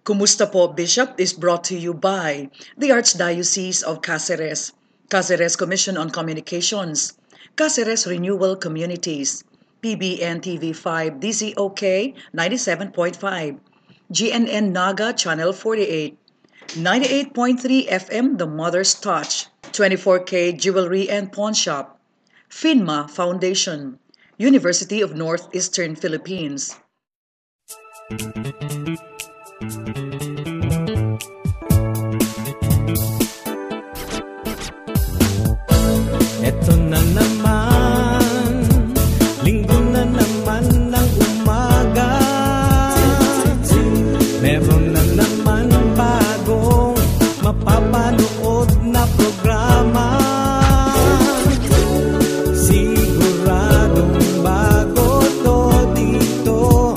Kumusta po, Bishop is brought to you by the Archdiocese of Cáceres, Cáceres Commission on Communications, Cáceres Renewal Communities, PBN TV5 DZOK 97.5, GNN Naga Channel 48, 98.3 FM The Mother's Touch, 24K Jewelry and Pawn Shop, FINMA Foundation, University of Northeastern Philippines. Eto na naman, linggo na naman ng umaga. Meron na naman bagong mapapanood na programa. Siguradong bago to dito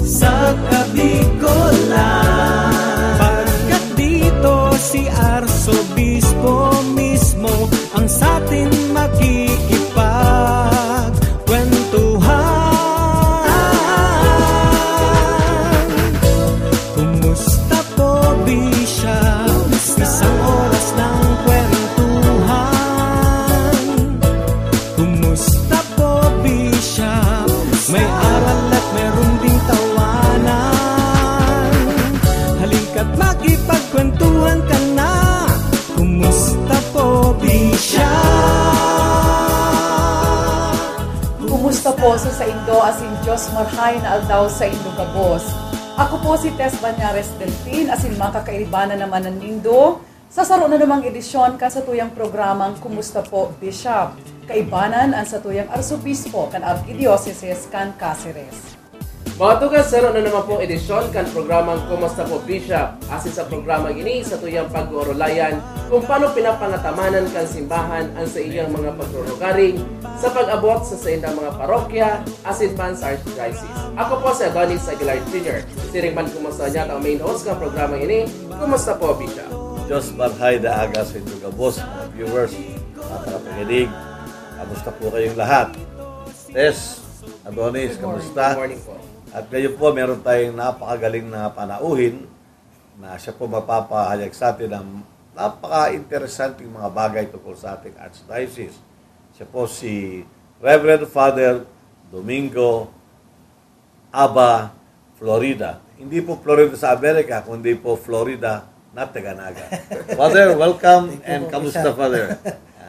sa Kabikolan. Pagkat dito si Arsobispo mismo ang satin makikipagkwentuhan. Kumusta po, Bishop? Isang oras ng kwentuhan. Kumusta po, Bishop? May aral at meron ding tawanan. Halika't makipagkwentuhan ka na. Kumusta po, Bishop? Kumusta po sa Indo asin Diyos marhay na aldaw sa Indo gabos. Ako po si Tess Banyares Delfin asin makakaibana naman ng Indo. Sa saro na namang edisyon kan sa tuyang programang Kumusta po, Bishop. Kaibanan ang sa tuyang Arsobispo kan Arkidiocese kan Cáceres. Mga tugas, saro na naman po edisyon kan programang Kumusta po, Bishop. Asin sa programang ini sa tuyang pag-uurulayan kung paano pinapangatamanan kan simbahan ang sa iyang mga pagrurugaring sa pag-abot sa indang mga parokya asin man sa Archdiocese. Ako po si Adonis Aguilar Jr. Siring man kumusta niya ang main host ng programang ini, Kumusta po, Bishop. Diyos marhay na aga sa inyong gabos, mga viewers, mga tagapakinig. Kamusta po kayong lahat? Tess, Adonis, kamusta? Good morning po. At ngayon po, meron tayong napakagaling na panauhin na siya po magpapahayag sa atin ng napaka-interesanting mga bagay tungkol sa ating Archdiocese. Siya po si Reverend Father Domingo Aba Florida. Hindi po Florida sa Amerika, kundi po Florida na Taganaga. Father, welcome and kamusta, Father?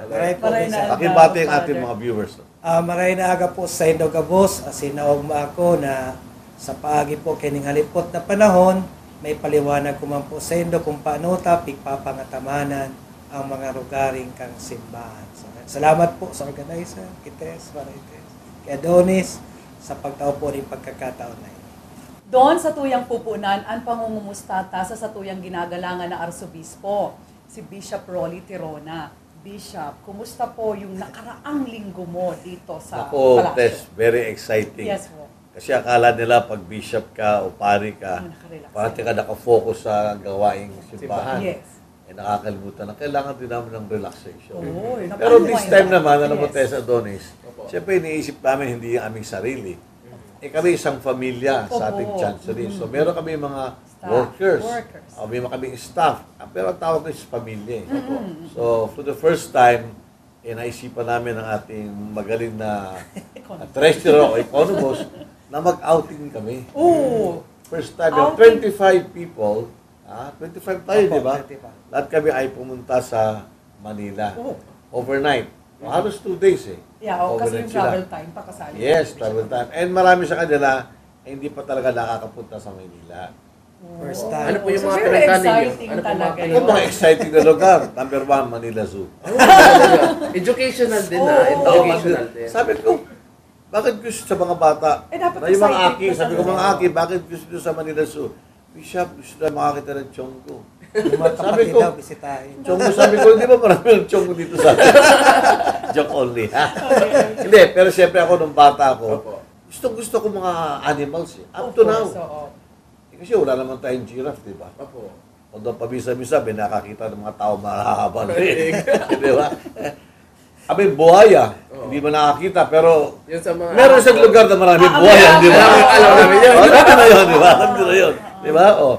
Maray na Pakibati ang ating mga viewers. Maray na aga po sa Indo gabos asin naugma ako na sa paagi po kining halipot na panahon may paliwanag ko man po sa Indo kung paano pagpapangatamanan ang mga rugaring kang simbahan. So, salamat po sa organizer, Kites, Marites, kay Adonis sa pagtao po rin pagkakataon na ito. Doon sa tuyang pupunan, ang pangungumustata sa tuyang ginagalangan na Arsobispo, si Bishop Rolly Tirona. Bishop, kumusta po yung nakaraang linggo mo dito sa Ako, palasyo? Tess, very exciting. Yes po. Kasi akala nila pag bishop ka o pari ka, Nakarelax. parati ka nakafocus sa gawaing simbahan. Yes. Eh nakakalimutan na kailangan din namin ng relaxation. Oo, Pero this time naman, ano mo Yes. Tess Adonis, siyempre iniisip namin hindi yung aming sarili. Eh kami isang pamilya sa ating chancery. So meron kami mga workers. May mga kaming staff. Pero ang tawag ko is pamilya. So for the first time, naisipan namin ang ating magaling na treasurer o economist na mag-outing kami. Oo. First time, Outing. 25 people, 25 tayo, di ba? Lahat kami ay pumunta sa Manila. Overnight. Halos 2 days eh. Yeah, kasi Overnight yung sila. travel time pa kasali. Yes, travel time. And marami sa kanila, hindi pa talaga nakakapunta sa Manila. First Ano time. po yung So, mga very pinagdaanan niyo? exciting Ano po talaga mga Ito mga exciting na lugar. Number 1, Manila Zoo. Educational din Oo. Educational din. Sabi ko, bakit gusto sa mga bata? Dapat Na yung mga excited aki, ka sabi ko talaga. mga aki, bakit gusto nyo sa Manila Zoo? Bishop, gusto na makakita ng chonggo. Yung mga Sabi kapatid ko, daw, bisitahin. Chonggo, sabi ko, hindi ba marami ng chonggo dito sa atin? Joke only, ha? Hindi, pero siyempre ako nung bata ako, gusto ko mga animals eh. Up to now. Kasi wala naman tayong giraffe, di ba? Opo. Although pabisa-bisa, nakakita ng mga tao mahahaba na rin. Di ba? Abi, buhaya. Hindi mo nakakita, pero Yun sa mga... meron isang lugar na maraming buhaya, di ba? Alam namin yun. Alam mo na yun, di ba? Alam mo na yun. Di ba? Oh.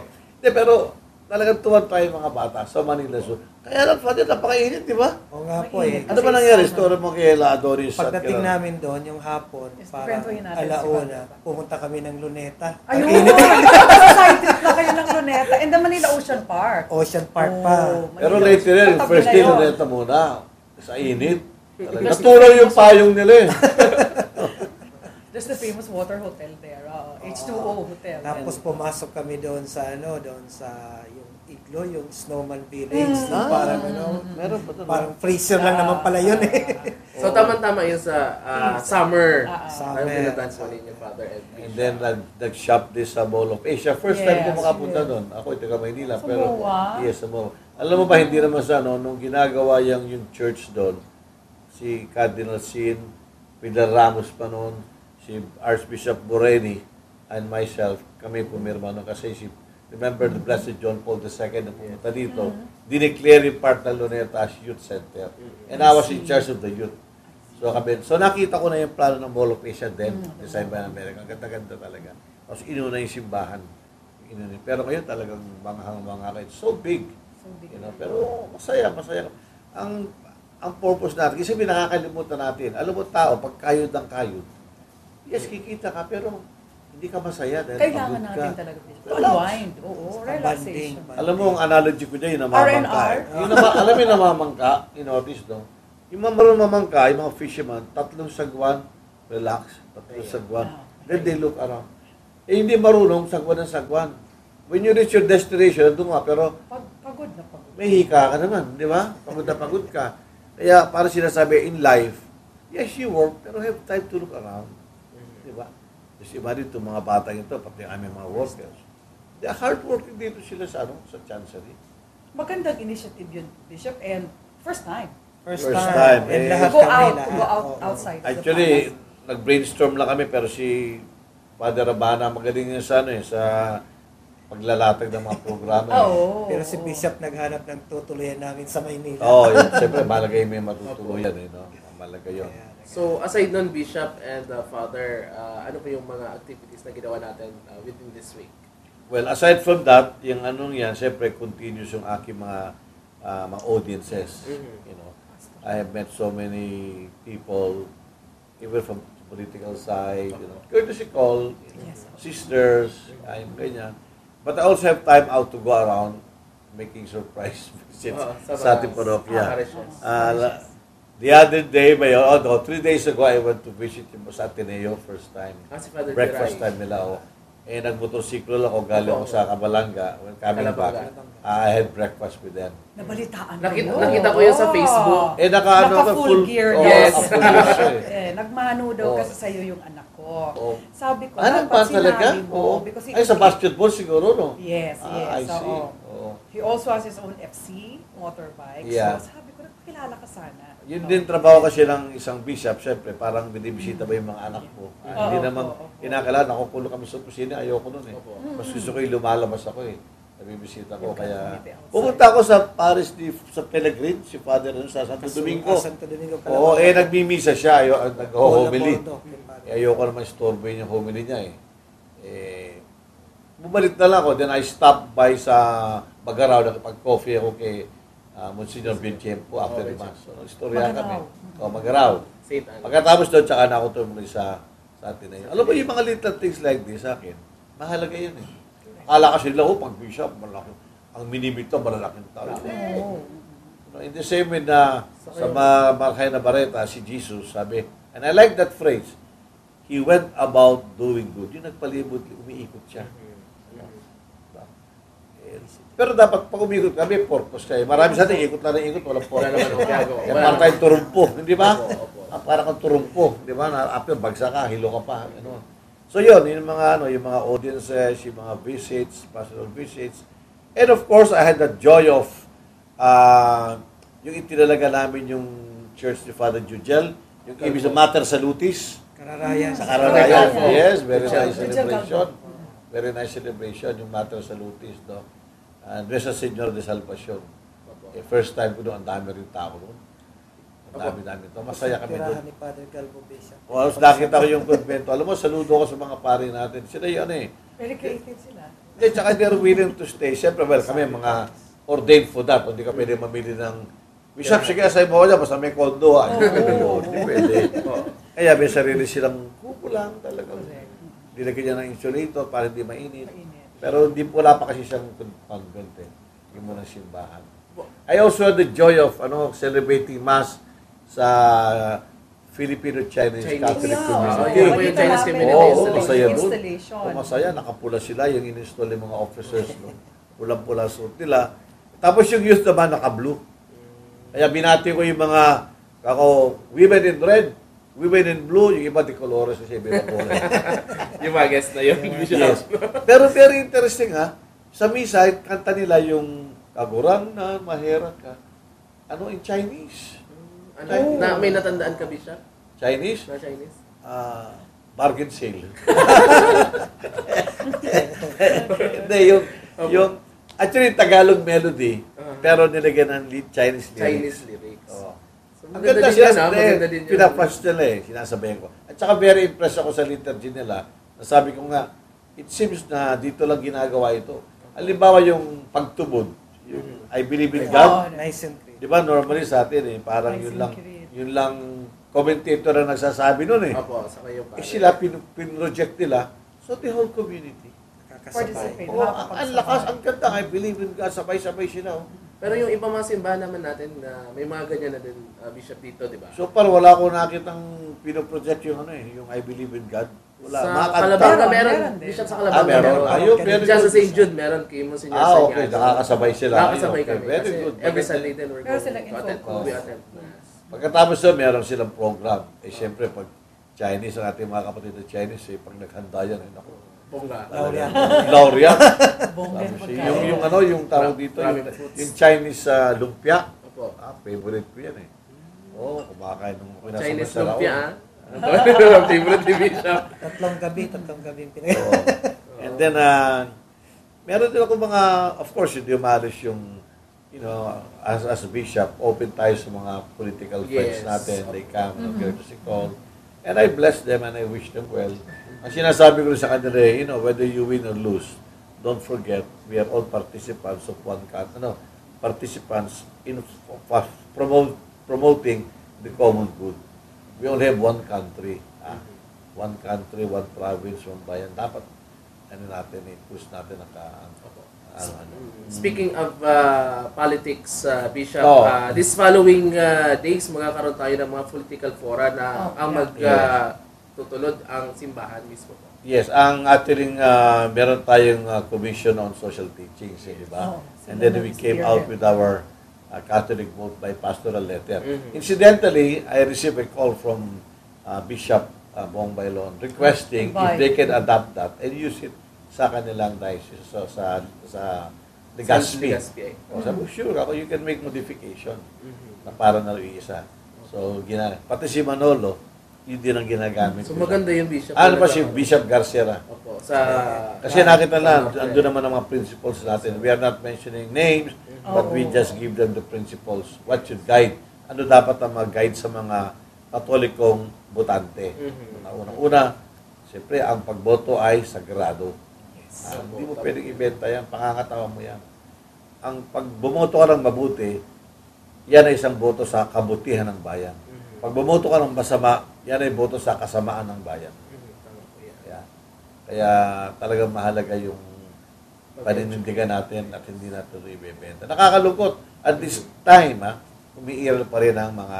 pero talagang tuwan tayo mga bata sa Manila Zoo. Kaya lang, Father, napakainit, di ba? O nga po eh. Ano ba nangyari? Story mo kay La Adonis at Pagdating kailan? namin doon, yung hapon, Yes, parang kwentuhin natin si alauna, Father. pumunta kami ng Luneta. Ayun! Ang init. Side trip na kayo ng Luneta and the Manila Ocean Park. Ocean Park pa. Pero Manila later Ocean. rin, Katabi first na day, yun. luneta muna. Sa init. There's Natulaw yung the payong nila eh. There's the famous water hotel there, H2O Hotel. Tapos pumasok kami doon sa yung Iglo, yung Snowman Village. Parang Meron pa doon. parang freezer lang naman pala yun eh. So, tama-tama yun sa summer. Summer. Ang pinadance mo ninyo, Father Ed. And then nag-shop this sa Mall of Asia. First time ko Yes, makapunta yes. doon. Ako taga Maynila. Sa Pero, MOA? yes, sa MOA. Alam mo ba, hindi naman sa nung ginagawa yung church doon, si Cardinal Sin, Pilar Ramos pa noon, si Archbishop Boreni, and myself, kami pumirma noon kasi remember the Blessed John Paul II na pumunta dito, dineclare yung part ng Luneta as youth center. And I was in charge of the youth. So nakita ko na yung plano ng Mall of Asia then, designed by America. Ang ganda-ganda talaga. Tapos inuna yung simbahan. Pero ngayon talagang manghang-mangha. It's so big. You know, pero masaya. Ang purpose natin, kasi nakakalimutan natin. Alam mo tao, pag kayod ng kayod, yes, kikita ka, pero hindi ka masaya dahil Kailangan pagod ka. natin talaga to unwind. Oo, relaxation. Alam mo, ang analogy ko dyan, yung namamangka. R&R? Alam mo yung namamangka, in-notice, no? Yung mga marunong mamangka, yung mga fisherman, 3 sagwan, relax, 3 sagwan. Then they look around. Hindi marunong, sagwan ng sagwan. When you reach your destination, doon nga, pero Pagod na pagod. may hika ka naman, di ba? Pagod na pagod ka. Kaya, para sinasabi, in life, yes, you work, pero have time to look around. Di ba? Kasi imagine itong mga batang ito, pati ang aming mga workers. They are hardworking dito sila sa Chancery. Magandang initiative yun, Bishop, and first time. First First time. time, And eh. lahat Go kami, out, lahat. go out Oo. outside. of the Actually, palace. nag-brainstorm lang kami, pero si Father Rabana, magaling niya sa sa paglalatag ng mga programa. Oo. Pero si Bishop naghanap ng tutuluyan namin sa Maynila. Oo, siyempre, malagay may matutuluyan no? Malagay yun. So, aside nun, Bishop and Father, ano pa yung mga activities na ginawa natin within this week? Well, aside from that, yung yan, siyempre, continuous yung aking mga audiences. You know, I have met so many people, even from the political side, you know, courtesy call, you know, sisters, ganyan. But I also have time out to go around making surprise visits sa ating parokya. The other day, 3 days ago, I went to visit yung sa Ateneo first time. Si Father Breakfast Jiray. time nila. Nagmotorsiklo lang ako, galing ako sa Kabalanga. When coming back, I had breakfast with them. Nabalitaan Nakita ko yun sa Facebook. Naka-full gear na. Yes. Full gear siya Nagmano daw Oo. kasi sa'yo yung anak ko. Oo. Sabi ko, Nagpa dapat talaga? sinabi mo. Because Ay, sa basketball siguro, no? Yes, yes. I see. Oo. Oo. He also has his own FC, motorbike. Yeah. So sabi ko, nakakilala ka sana. Yun din trabaho kasi ng isang bishop, syempre, parang binibisita ba yung mga anak mo? Hindi Oo, naman oo. kinakailangan, nakukulong kami sa kusina, ayoko nun eh. Mas gusto ko yung lumalabas ako eh. Nabibisita ko, Yung kaya... community outside. Pumunta ako sa Paris, sa Pellegrin, si Father sa Santo Domingo. Santo Domingo. Oo, nagmimisa siya, nag-homily. Paula Bordo. Ayoko naman istorbohin yung homily niya bumalik na lang ako, then I stopped by sa Bagaraw, nakipag-coffee ako kay Monsignor Bientiempo after the Mass. So, istorya kami. Magaraw. Saint Anne. Pagkatapos doon, tsaka na ako tumuloy sa Ateneo. Alam mo, yung mga little things like this sa akin, mahalaga yan eh. Akala kasi nila, pag bishop, malaki. Ang minimito, malalaking tao. In the same way na sa Marchay na Bareta, si Jesus, sabi, and I like that phrase, He went about doing good. Yung nagpalibot, umiikot siya. Pero dapat pag umikot kami, purpose kayo. Marami sa atin, ikot lang na ikot, walang purpose. Wala naman ang gagawa. Kaya parang tayong turumpo, hindi ba? Opo. Parang kang turumpo, di ba? After bagsa ka, hilo ka pa. Ano. So yun, yung mga audiences, yung mga visits, pastoral visits. And of course, I had the joy of yung itinalaga namin yung church ni Father Jujel, yung ibig sa Mater Salutis. Kararayan. Sa Karanayan. Yes, very nice Jujel celebration. Galvon. Very nice celebration, yung Mater Salutis, no? Nuestra Señora de Salvacion. First time ko doon, ang dami rin tao doon. Ang dami to. Masaya kami Tirahan doon. ni Father Galvo Bishop. Once nakita ko yung convento, alam mo, saludo ko sa mga pari natin. Sila yun eh. Very creative sila. Tsaka they're willing to stay. Siyempre, well, kami mga ordained for that. Hindi ka pwede mamili ng Bishop, sige, sa mo dyan, basta may kondo. Hindi pwede. Kaya may sarili silang kukulang talaga. Dilagyan niya ng insulator para hindi mainit. Pero wala pa kasi siyang convent eh. Hindi mo ng simbahan. I also had the joy of celebrating Mass sa Filipino-Chinese Catholic community. Yung Chinese community masaya doon. installation. Masaya, nakapula sila, yung in-install yung mga officers. No? Pulang-pula suit nila. Tapos yung youth naman, naka-blue. Kaya binati ko yung mga women in red, women in blue, yung iba di colores kasi iba kulay. Yung mga guest na yun. Yes. Pero very interesting ha. Sa misa, kanta nila yung kagurang na mahera ka. In Chinese. May natandaan ka, Bishop? Chinese? Na Chinese? Bargain sale. Hindi, yung actually Tagalog melody, pero nilagyan ng Chinese lyrics. Chinese lyrics. Oo. So, Ang maganda ganda din siya, yan, maganda din yun. pinapash nila sinasabayan ko. At saka very impressed ako sa liturgy nila. Nasabi ko nga, it seems na dito lang ginagawa ito. Halimbawa yung pagtubod, yung I believe in God. Nice and clean. Di ba normally sa atin parang yun lang commentator na nagsasabi nun eh. Opo, sa kayo pa. Sila pinroject nila, so the whole community. Participate. Ang lakas, ang ganda. I believe in God, sabay-sabay sila. Pero yung iba mga simbahan naman natin, may mga ganyan na din, Bishop, dito, di ba? So far, wala ko nakitang pinoproject yung yung I believe in God. Wala. Sa Makanta. Kalabanga meron, Meron din. Bishop, sa Kalabanga meron. Ayun, very Diyan sa good. St. Jude, meron kay Monsignor Okay, Sanyado. nakakasabay sila. Nakakasabay Okay, kami. very Kasi good. every Sunday din we're Pero going silang to attend. in-focus. We attend. Pagkatapos doon, meron silang program. Siyempre, pag Chinese, ang ating mga kapatid na Chinese, pag naghanda yan, naku. Bongga. Laureate. Bongga yung yung pagkain. yung tawag dito, Maraming yung, foods. yung Chinese lumpia. Opo. Favorite ko yan eh. Kumakain nung Chinese sa lumpia, favorite ni Bishop. Tatlong gabi yung pinag- Oo. And then, meron din ako mga, of course, hindi umalis yung, as a bishop, open tayo sa mga political friends Yes. natin. They come, courtesy call. And I bless them and I wish them well. Ang sinasabi ko rin sa kanila, whether you win or lose, don't forget, we are all participants of one country. Participants in promoting the common good. We only have one country. One country, one province, one bayan. Dapat, natin, i-push natin Speaking of politics, Bishop, Oh. this following days, magkakaroon tayo ng mga political fora na ang tutulod ang simbahan mismo. Yes, ang ating meron tayong commission on social teachings, di ba? And then we came out with our Catholic vote by pastoral letter. Incidentally, I received a call from Bishop Bong Bailon requesting if they can adopt that and use it sa kanilang diocese, sa Legazpi. Sabi ko, sure ako, you can make modification na para na isa. So, pati si Manolo, yun din ang ginagamit. So maganda yung Bishop. Ano pa si Bishop Garcia? Opo, Kasi nakita lang, andun naman ang mga principles natin. We are not mentioning names, but we just give them the principles. What should guide? Ano dapat ang mag-guide sa mga katolikong botante? Unang-una, siyempre, ang pagboto ay sagrado. Hindi mo pwedeng ibenta yan, pangangatawan mo yan. Ang pag bumoto ka ng mabuti, yan ay isang boto sa kabutihan ng bayan. Pag bumoto ka ng masama, yan ay boto sa kasamaan ng bayan. Kaya talagang mahalaga yung paninindigan natin at hindi natin ito ibebenta. Nakakalungkot. At this time, umiiral pa rin ang mga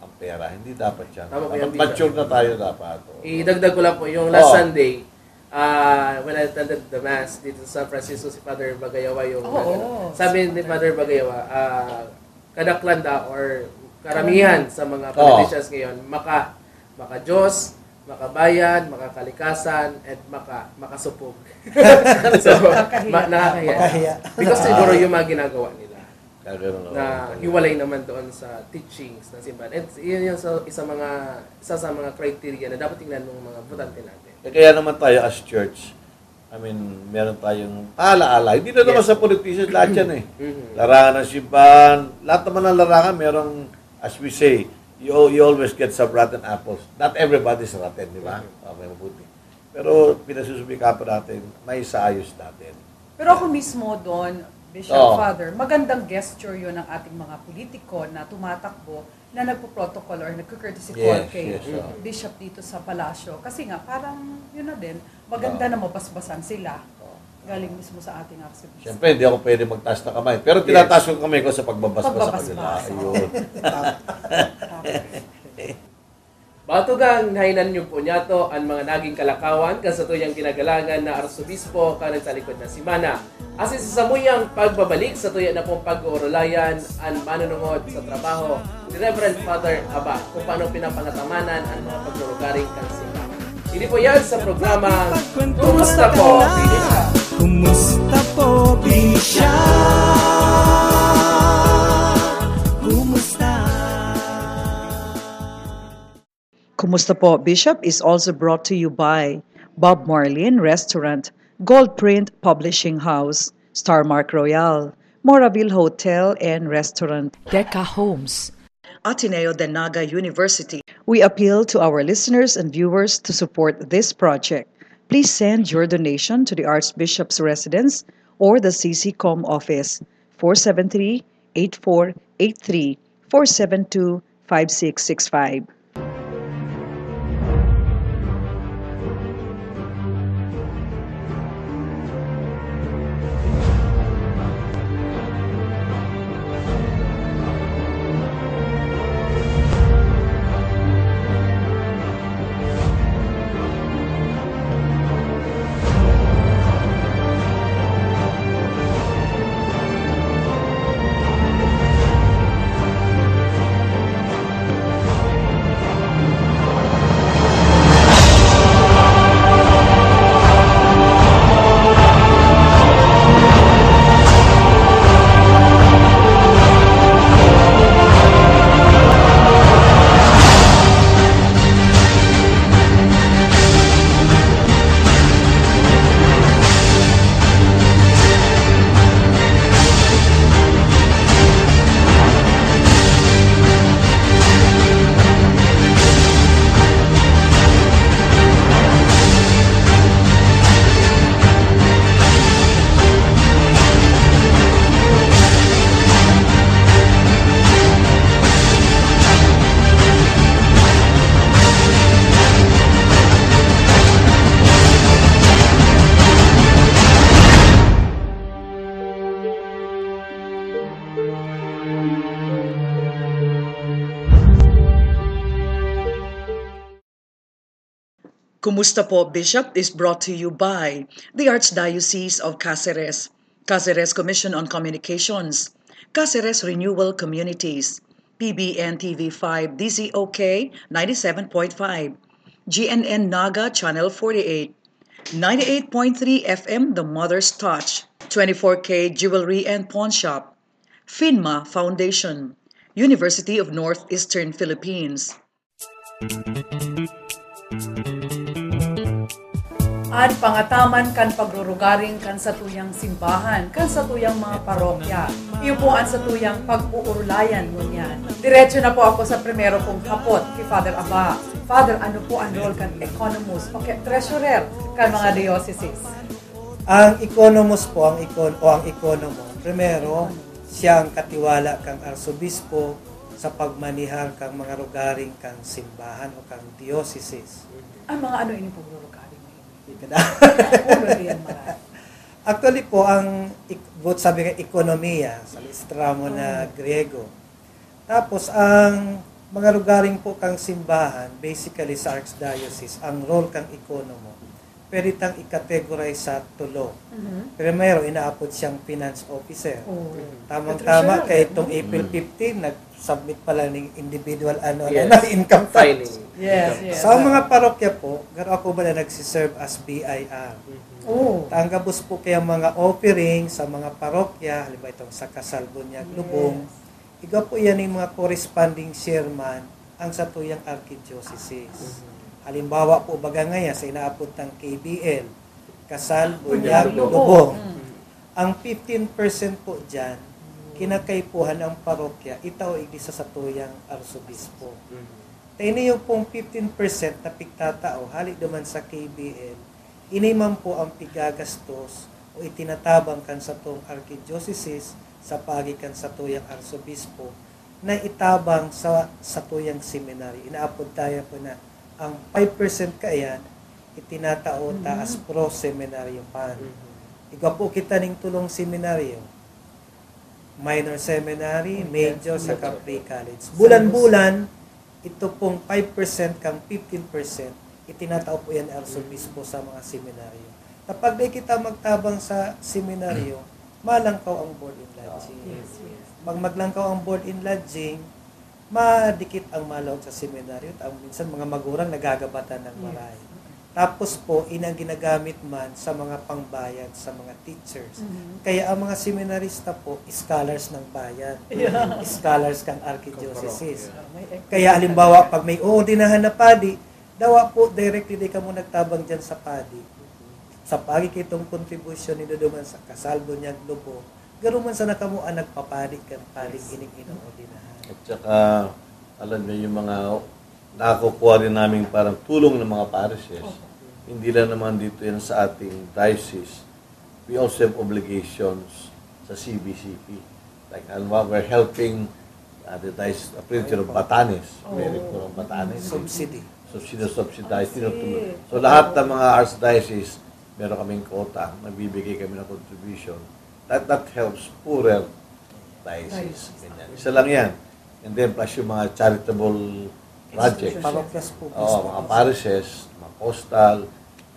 ang pera. Hindi dapat yan. Mature na tayo dapat. Idagdag ko lang po, yung last Sunday, when I attended the Mass dito sa San Francisco, si Father Bagayawa yung sabi ni Father Bagayawa, kadaklanda or karamihan sa mga politicians ngayon, maka-Diyos, makabayan, makakalikasan, and makasupog. So, nakakahiya. Because siguro yung mga ginagawa nila na hiwalay naman doon sa teachings ng simbahan. And yun yung isa sa mga criteria na dapat tingnan ng mga botante natin. Kaya naman tayo as church, meron tayong alaala. Hindi na naman sa politicians, lahat yan eh. Larangan ng simbahan, lahat naman ng larangan, merong, as we say, you always get some rotten apples. Not everybody's rotten, di ba? Okay, mabuti. Pero pinasusubikan pa natin, may saayos natin. Pero ako mismo doon, Bishop Oo. Father, magandang gesture yun ng ating mga politiko na tumatakbo na nagpo-protocol or nagko-courtesy call Yes, kay yes, oo. Bishop dito sa palasyo. Kasi nga, parang yun na din, maganda na mabasbasan sila. Galing mismo sa ating Archbishop. Siyempre, hindi ako pwede magtaas ng kamay. Pero tinataas ko kamay ko sa pagbabasbas sa Pagbabasbas. kanila. Ayun. Batugang hainan niyo po niya to ang mga naging kalakawan kan sa tuyang kinagalangan na Arsobispo kanan sa likod na simana. Asin sa samuyang pagbabalik sa tuya na pong pag-uurulayan ang manunungod sa trabaho ni Reverend Father Aba kung paano pinapangatamanan ang mga paglurugaring kan simbahan. Hindi po yan sa programa Kumusta po, Bishop? Kumusta po, Bisha? Kumusta? Kumusta po, Bishop is also brought to you by Bob Marlin Restaurant, Goldprint Publishing House, Starmark Royal, Moraville Hotel and Restaurant, Deca Homes, Ateneo de Naga University. We appeal to our listeners and viewers to support this project. Please send your donation to the Archbishop's residence or the CCCOM office, 473-8483, 472-5665. Kumusta po, Bishop is brought to you by the Archdiocese of Cáceres, Cáceres Commission on Communications, Cáceres Renewal Communities, PBN TV5 DZOK 97.5, GNN Naga Channel 48, 98.3 FM The Mother's Touch, 24K Jewelry and Pawn Shop, FINMA Foundation, University of Northeastern Philippines. At pangataman kan pagrurugaring kan sa tuyang simbahan, kan sa tuyang mga parokya. Iyo po ang sa tuyang pag-uurulayan mo niyan. Diretso na po ako sa primero kong kapot kay Father Aba. Father, ano po ang role kan economus o treasurer kan mga dioceses? Ang economus po, ang economo, primero, siyang katiwala kang arsobispo sa pagmanihar kang mga rugaring kang simbahan o kang dioceses. Ang mga ano ini pagrurugaring? Actually po, ang sabi nga ekonomiya, sa listramo na Griego. Tapos, ang mga lugaring po kang simbahan, basically sa Archdiocese, ang role kang ekonomo, pwede tang i-categorize sa tulo. Primero, inaapod siyang finance officer. Tamang-tama, kaya itong April 15, nag-submit pala ng individual income tax. Yes. Sa mga parokya po, garo ako ba na nagsiserve as BIR. Tanggabos po kaya mga offering sa mga parokya, halimbawa itong sa Kasalbunyag, Lubong. Iga po yan yung mga corresponding chairman ang sa tuyang archdiocese. Halimbawa po baga ngayon sa inaapod ng KBL, Kasalbunyag, Lubong. Ang 15% po dyan, kinakaipuhan ng parokya, itaw igisa sa tuyang arsobispo. Tayo yung pong 15% na pigtatao, halik duman sa KBL, ini man po ang pigagastos o itinatabang kan sa tong archdiocese sa pagikan sa tuyang arsobispo na itabang sa tuyang seminary. Inaapod tayo po na ang 5% kayan itinatao taas pro seminaryo pan. Igwa po kita ning tulong seminaryo. Minor seminary, major sa pre-college. Bulan-bulan, ito pong 5% kang 15%, itinatao po yan arsobispo sa mga seminaryo. Kapag di kita magtabang sa seminaryo, malangkaw ang board in lodging. Pag maglangkaw ang board in lodging, madikit ang malawag sa seminaryo. Minsan mga magurang nagagabatan ng maray. Tapos po, inang ginagamit man sa mga pangbayad, sa mga teachers. Kaya ang mga seminarista po, scholars ng bayan. Scholars kang archdiocese. Kaya halimbawa, pag may uudinahan na padi, dawa po, directly di ka mo nagtabang dyan sa padi. Sa pagkikitong contribution ni duman sa kasalbo niyang lupo, gano'n man sa nakamuan nagpapadik kang padik ining uudinahan. At saka, alam niyo yung mga nakukuha rin namin parang tulong ng mga parishes. Hindi lang naman dito yan sa ating diocese. We also have obligations sa CBCP. Like, we're helping the diocese, Printer of Batanes. Very poor of Batanes. Subsidized. Tinutulong. So, lahat ng mga archdiocese, meron kaming quota, nagbibigay kami ng contribution. That helps poorer diocese. Isa lang yan. And then, plus yung mga charitable projects. Mga parishes, mga postal,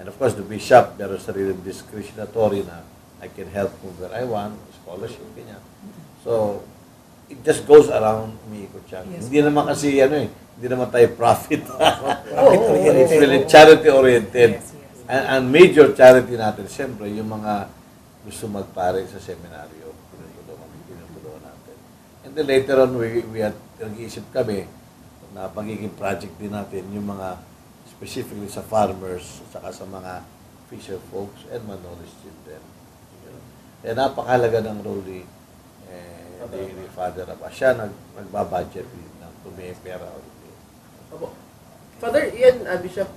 and of course, the bishop, meron sariling discretionary na I can help move where I want, scholarship, ganyan. So, it just goes around, umiikot siya. Hindi naman kasi, hindi naman tayo profit. It's really charity-oriented. And major charity natin, siyempre, yung mga gusto magpare sa seminaryo, pinutulungan natin. And then later on, we had nag-iisip kami, na pagiging project din natin yung mga specifically sa farmers saka sa mga fisher folks and minority children. Kaya napakahalaga ng role ni Father Abba. Siya nagbabudget din kung may pera o hindi. Father, yan, Bishop,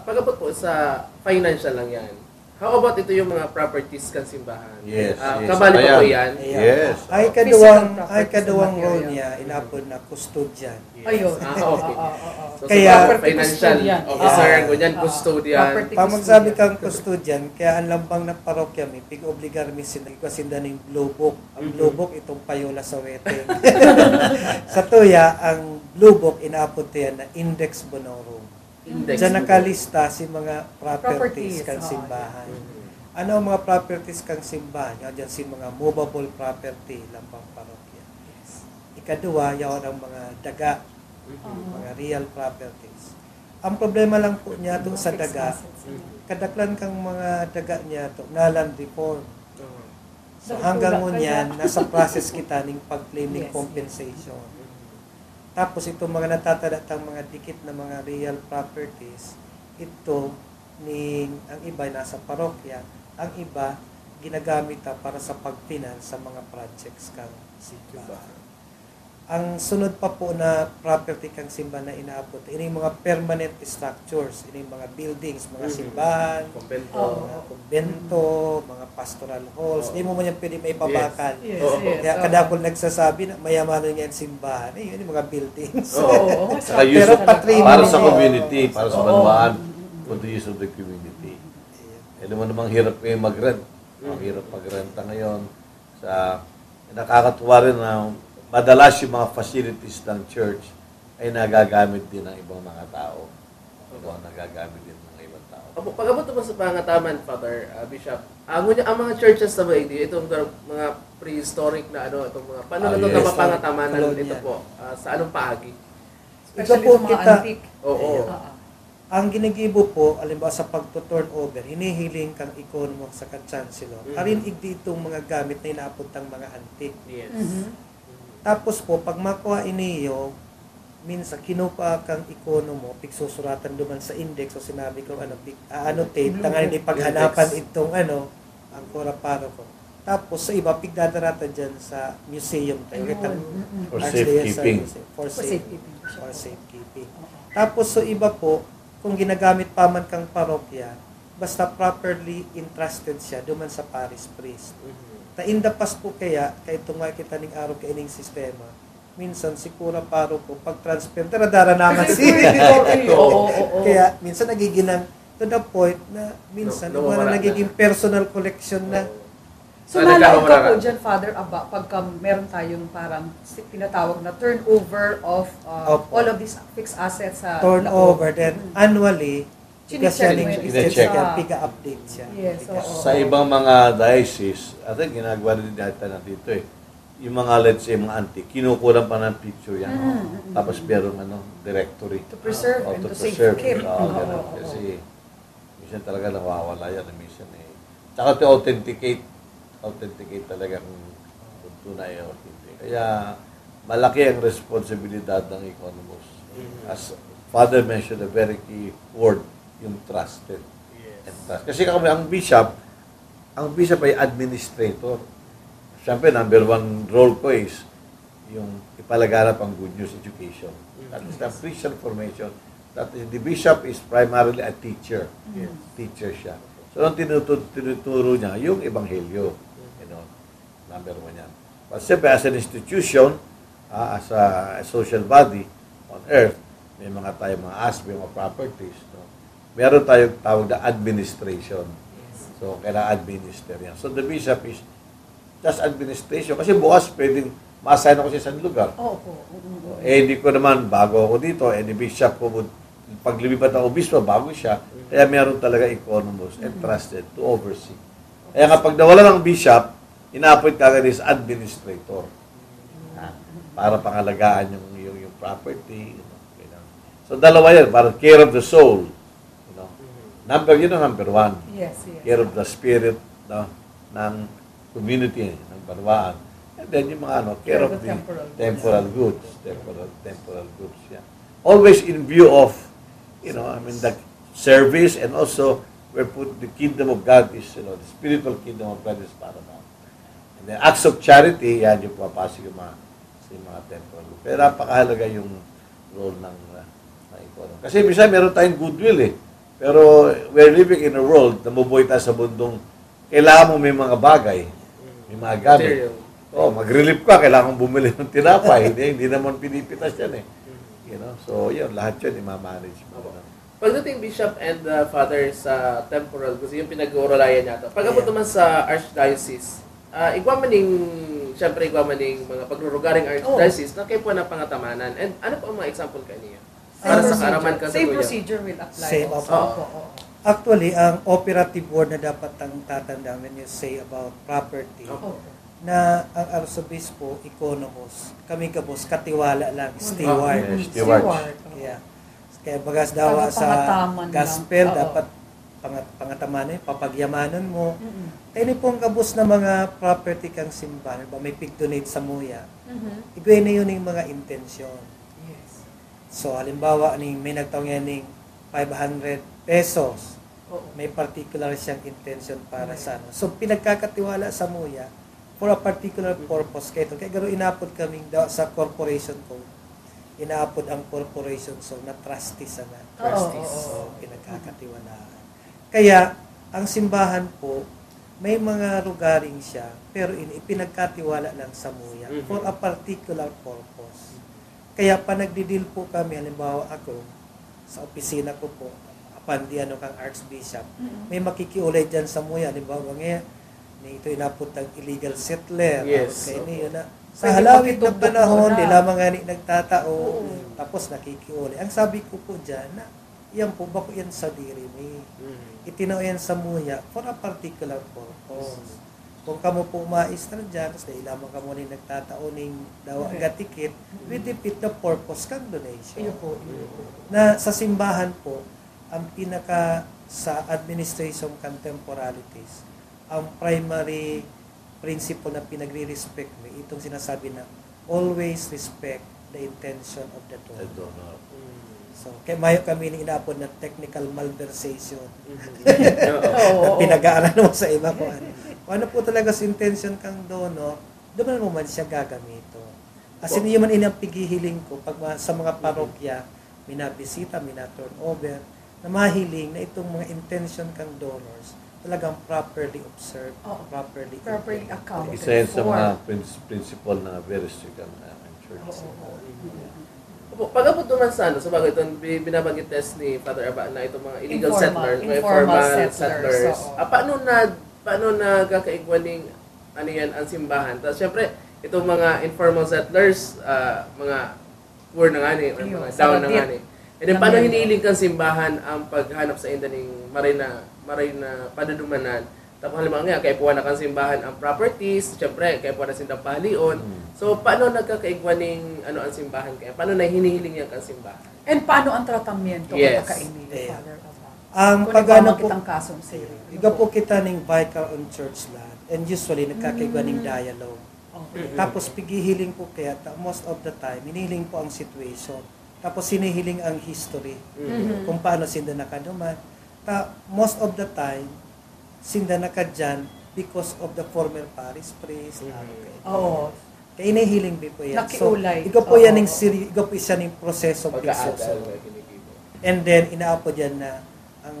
pag-abot po sa financial lang yan. How about ito yung mga properties kan simbahan? Yes. Kabali pa po yan? Yes. Ay kaduwang role niya, inapod na custodian. Ayun. Okay. So, Kaya, financial officer, ganyan, custodian. Pamagsabi kang custodian, kaya ang lambang ng parokya may pig-obligar mi sinda ng blue book. Ang blue book itong payola sa weteng. Sa tuya, ang blue book inaapod yan na index bonorum. Diyan nakalista si mga properties kang simbahan. Ano ang mga properties kang simbahan? Diyan si mga movable property lambang parokya. Ikadua, yaon ang mga daga, mga real properties. Ang problema lang po niya to sa daga, kadaklan kang mga daga niya to, naland reform. So hanggang ngunyan, nasa process kita ng pag-claim ng compensation. Tapos itong mga natatadatang mga dikit na mga real properties, ito, ang iba nasa parokya, ang iba ginagamit para sa pag-finance sa mga projects kang simbahan. Ang sunod pa po na property kang simbahan na inaabot, ini mga permanent structures, ini mga buildings, mga simbahan, mga kumbento, mga pastoral halls. Hindi mo man yan pwede may pabakal. Kaya kadakol nagsasabi na mayamanan yan simbahan. Yun yung mga buildings. Saka use para sa community, para sa banwaan, for the use of the community. Alam mo namang hirap kayo mag-rent. Ang hirap mag-renta ngayon. Nakakatuwa rin na madalas yung mga facilities ng church ay nagagamit din ng ibang mga tao. Nagagamit din ng ibang tao. Pag-abot naman sa pangataman, Father, Bishop, ang mga churches na ba, itong mga prehistoric na itong mga, paano na ito na mapangataman ito po? Sa anong paagi? Especially sa mga antique. Oo. Ang ginigibo po, alimbawa sa pagto-turn over, hinihiling kang ikonomo sa chancellor. Karin igdi itong mga gamit na inaapot ng mga antique. Yes. Tapos po, pag makuha iniyo, minsan kinupa kang ikonomo, pigsusuratan duman sa index, o sinabi ko, annotate, tangan ni paghanapan itong ang koraparo ko. Tapos sa iba, pigdadarata dyan sa museum tayo. For safekeeping. For safekeeping. or safekeeping. Tapos so iba po, kung ginagamit pa man kang parokya, basta properly entrusted siya duman sa parish priest. Ta in the past po kaya, kahit tunga kita ning araw kaining sistema, minsan si Kura Paroko, pag-transfer, taradara naman Oo. Kaya minsan nagiginang to the point na minsan Nawawala wala nagiging personal collection na. So naalala ka po dyan, Father, pagka meron tayong parang tinatawag na turnover of Opo. all of these fixed assets sa Turnover, then annually, Chine-check mo yun. piga-update siya. Yes, oo. Sa ibang mga diocese, I think ginagawa rin data na dito yung mga, let's say, mga antique, kinukulang pa ng picture yan. Tapos merong directory. To preserve and to preserve. safekeep. Ganun. Kasi minsan talaga nawawala yan. Minsan Tsaka to authenticate talaga kung tunay o hindi. Kaya malaki ang responsibilidad ng economos. As Father mentioned, a very key word, yung trusted. And trust. Kasi kami, ang bishop ay administrator. Siyempre, number one role ko is yung ipalaganap ang good news education. That is the Christian formation. That is, the bishop is primarily a teacher. Teacher siya. So, ang tinuturo niya, yung ebanghelyo. Number one yan. But siyempre, as an institution, as a social body on earth, may mga mga aspect, mga properties. Meron tayong tawag na administration. So, kailangan administer yan. So, the bishop is just administration. Kasi bukas pwedeng ma-assign ako sa isang lugar. Opo. Hindi ko naman, bago ako dito, the bishop ko, pag lumipat ang obispo, bago siya. Kaya meron talaga economos and trusted to oversee. Kaya kapag nawala ng bishop, ina-appoint kagad is administrator. Para pangalagaan yung property. So, dalawa yan. Parang care of the soul. Number one. Yes. Care of the spirit ng community, ng banwaan. And then yung mga care of the temporal goods. Temporal goods, yeah. Always in view of, the service, and also where put the kingdom of God is, the spiritual kingdom of God is paramount. And then acts of charity, yan yung papasok yung mga temporal goods. Pero napakahalaga yung role ng economy. Kasi minsan meron tayong goodwill Pero we're living in a world na mabuhay tayo sa bundong kailangan mo may mga bagay, may mga gamit. Mag-relief ka, kailangan mong bumili ng tinapay. hindi naman pinipitas yan So, yun, lahat yun, i-manage mo. Pagdating Bishop and Father sa temporal, kasi yung pinag-uuralayan niya ito. Pag-abot naman sa Archdiocese, igwa maning mga pagrurugaring Archdiocese na kayo po na pangatamanan. And ano po ang mga example kanina? Para sa kaaraman ka sa Same procedure will apply. Same Opo. Actually, ang operative word na dapat tatandaan when you say about property, na ang arsobispo, economos, kami kabos, katiwala lang, steward. Steward. Yeah. Kaya bagas daw sa gospel, dapat pangatamanan, papagyamanan mo. Kaya pong kabos na mga property kang simbahan, may pig-donate sa muya, igway na yun yung mga intensyon. So, halimbawa, may nagtawag yan ng 500 pesos. May particular siyang intention para sa So, pinagkakatiwala sa muya for a particular purpose. Kaya gano'n inapod kaming sa corporation code. Inaapod ang corporation so na trustees na. So, pinagkakatiwalaan. Kaya, ang simbahan po, may mga rugaring siya, pero ipinagkatiwala lang sa muya for a particular purpose. Kaya pa nagdidil po kami, halimbawa ako, sa opisina ko po, pandi kang Archbishop, may makikiulay dyan sa muya, halimbawa ngayon, ito inapot ng illegal settler. Yes. Kaya niyo na, sa halawit ng panahon, di lamang nga nagtatao, tapos nakikiulay. Ang sabi ko po dyan, na yan po, bako yan sa diri, may itinaw yan sa muya for a particular purpose. Kung kamo po maistra dyan, tapos dahil lamang kamo rin nagtatao ng dawa gatikit, we defeat the purpose kang donation. Na sa simbahan po, ang pinaka sa administration contemporalities, ang primary principle na pinagre-respect mo, itong sinasabi na always respect the intention of the donor. So, kaya mayo kami inaapod na technical malversation. Na pinag-aaral mo sa iba ko. Ano po talaga sa intention kang donor, doon mo man siya gagamito. As in, yun man inang pigihiling ko, pag sa mga parokya, minabisita, mina-turnover, na mahiling na itong mga intention kang donors, talagang properly observed, properly accounted Isa yan sa for. mga principle na very strict ang church. Pag-abot naman sa sa bagay itong binabanggit test ni Father Aba na itong mga illegal Informal- settlers, mga informal informal settlers, settlers. oo. Paano nagkakaigwaning ano yan, ang simbahan? Tapos syempre, itong mga informal settlers, mga poor na nga ni, or mga down na nga ni. And then, paano hinihiling kang simbahan ang paghanap sa inda ng maray na padudumanan? Tapos halimbawa nga, kaya puwa na kang simbahan ang properties, syempre, kaya puwa na sindang pahalion. So, paano nagkakaigwaning ang simbahan kaya? Paano na hinihiling yan kang simbahan? And paano ang tratamento Yes. kakainin ni Father Aba? Ang Kung pagano nagpamang po, kitang kasong siri. iga po kita ng vicar on church land, and usually nagkakaigwa ng dialogue. Okay. Tapos pigihiling po kaya, most of the time, hinihiling po ang situation. Tapos hinihiling ang history, kung paano sinda nakaduman. Most of the time, sinda nakadyan because of the former parish priest. Oo. Kaya inihiling po yan. Nakiulay. So, iga po yan iga po isa ng proseso of Pagka-adal, exorcism. And then, inaapod yan na, ang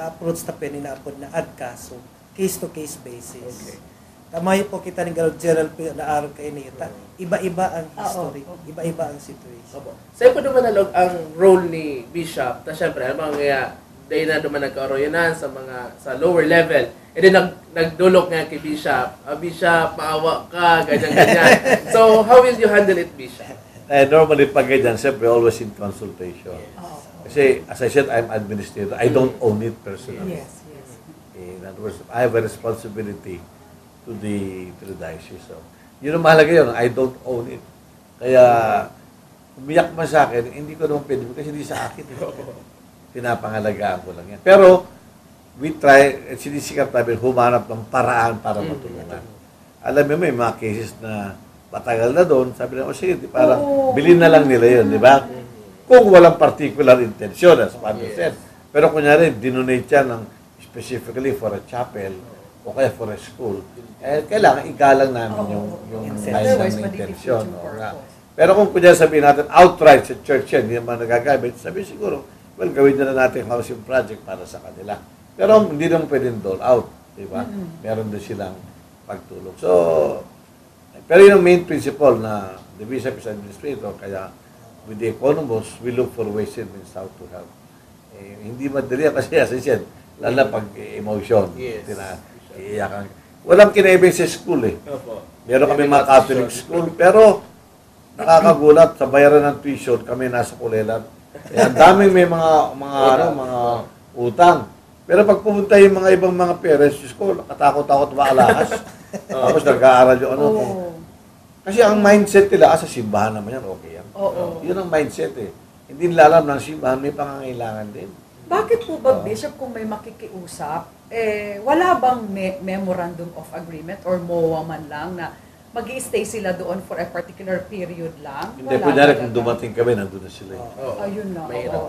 approach na pwede inaapod na ad caso, case-to-case basis. Okay. Tamayo po kita ng Gerald P. na araw kayo nita. Iba-iba ang history, iba-iba ang situation. Opo. Sa'yo po naman nalog ang role ni Bishop. Tapos syempre, ano mga kaya, dahil na naman nagkaroyanan sa lower level. And then nagdulok nga kay Bishop. Bishop, maawa ka, ganyan-ganyan. So, how will you handle it, Bishop? Normally, pag ganyan, siyempre, always in consultation. Kasi, as I said, I'm administrator. I don't own it personally. Yes. In other words, I have a responsibility to the diocese. So, yun ang mahalaga yun. I don't own it. Kaya, umiyak man sa akin, hindi ko naman pwede kasi hindi sa akin. Pinapangalagaan ko lang yan. Pero, we try, sinisikap namin humanap ng paraan para matulungan. Alam mo, may mga cases na matagal na doon, sabi na, sige, parang bilhin na lang nila yun, di ba? Kung walang particular intention, as Father said. Pero kunyari, dinonate siya ng specifically for a chapel o kaya for a school, kailangan igalang namin yung Otherwise, ng mali intention. defeat yung purpose. Pero kung kunyari sabihin natin, outright sa church yan, hindi naman nagagamit, sabi siguro, well, gawin na natin housing project para sa kanila. Pero hindi naman pwedeng dole out, di ba? Meron din silang pagtulong. So, pero yun ang main principle na the bishop is administrator, kaya with the economos, we look for ways and means how to help. Hindi madali kasi as I said, lalo pag emotion, Yes. iiyakan. Walang kinaibig sa school Opo. Meron kami mga Catholic school, pero nakakagulat sa bayaran ng tuition, kami nasa kulelan. Kaya ang daming may mga utang. Pero pag pumunta yung mga ibang mga parents sa school, nakatakot-takot maalahas. Tapos nag-aaral yung Kasi ang mindset nila, sa simbahan naman yan, okay yan. Yun ang mindset Hindi nila alam ng simbahan, may pangangailangan din. Bakit po ba, Bishop, kung may makikiusap, wala bang memorandum of agreement or MOA man lang na mag-i-stay sila doon for a particular period lang? Hindi, kunyari kung dumating kami, nandun na sila. Ayun na. Mahirap.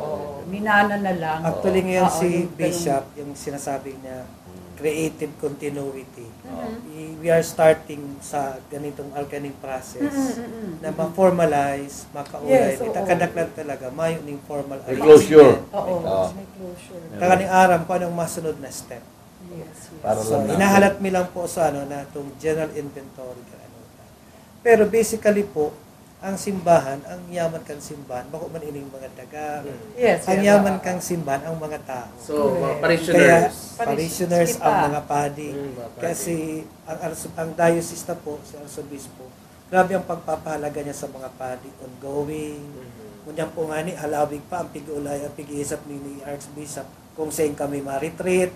Minana na lang. Actually ngayon si yung ganun. Bishop, yung sinasabi niya, creative continuity. We are starting sa ganitong organic process na ma-formalize, makaulay. Yes, oo. Itakadaklan talaga, mayo ng formal May closure. Oo, may closure. Kakaning aram kung anong masunod na step. Yes. Para So, lang inahalat mi lang po sa na itong general inventory. Pero basically po, ang simbahan, ang yaman kang simbahan, bako man ining mga daga. Yes. Ang yaman kang simbahan, ang mga tao. So, mga Kaya parishioners. parishioners Kita. ang mga padi. Mga padi. Kasi ang diocese na po, si Arsobispo, grabe ang pagpapahalaga niya sa mga padi, ongoing. Kunyan po nga ni, halawig pa ang pig-ulay, ang pig-iisap ni Archbishop kung saan kami ma-retreat.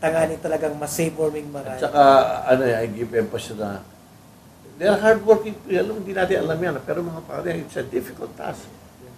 Tangani talagang mas-save-warming At maray. saka, I give emphasis na they are hardworking people. Hindi natin alam yan. Pero mga pare, it's a difficult task.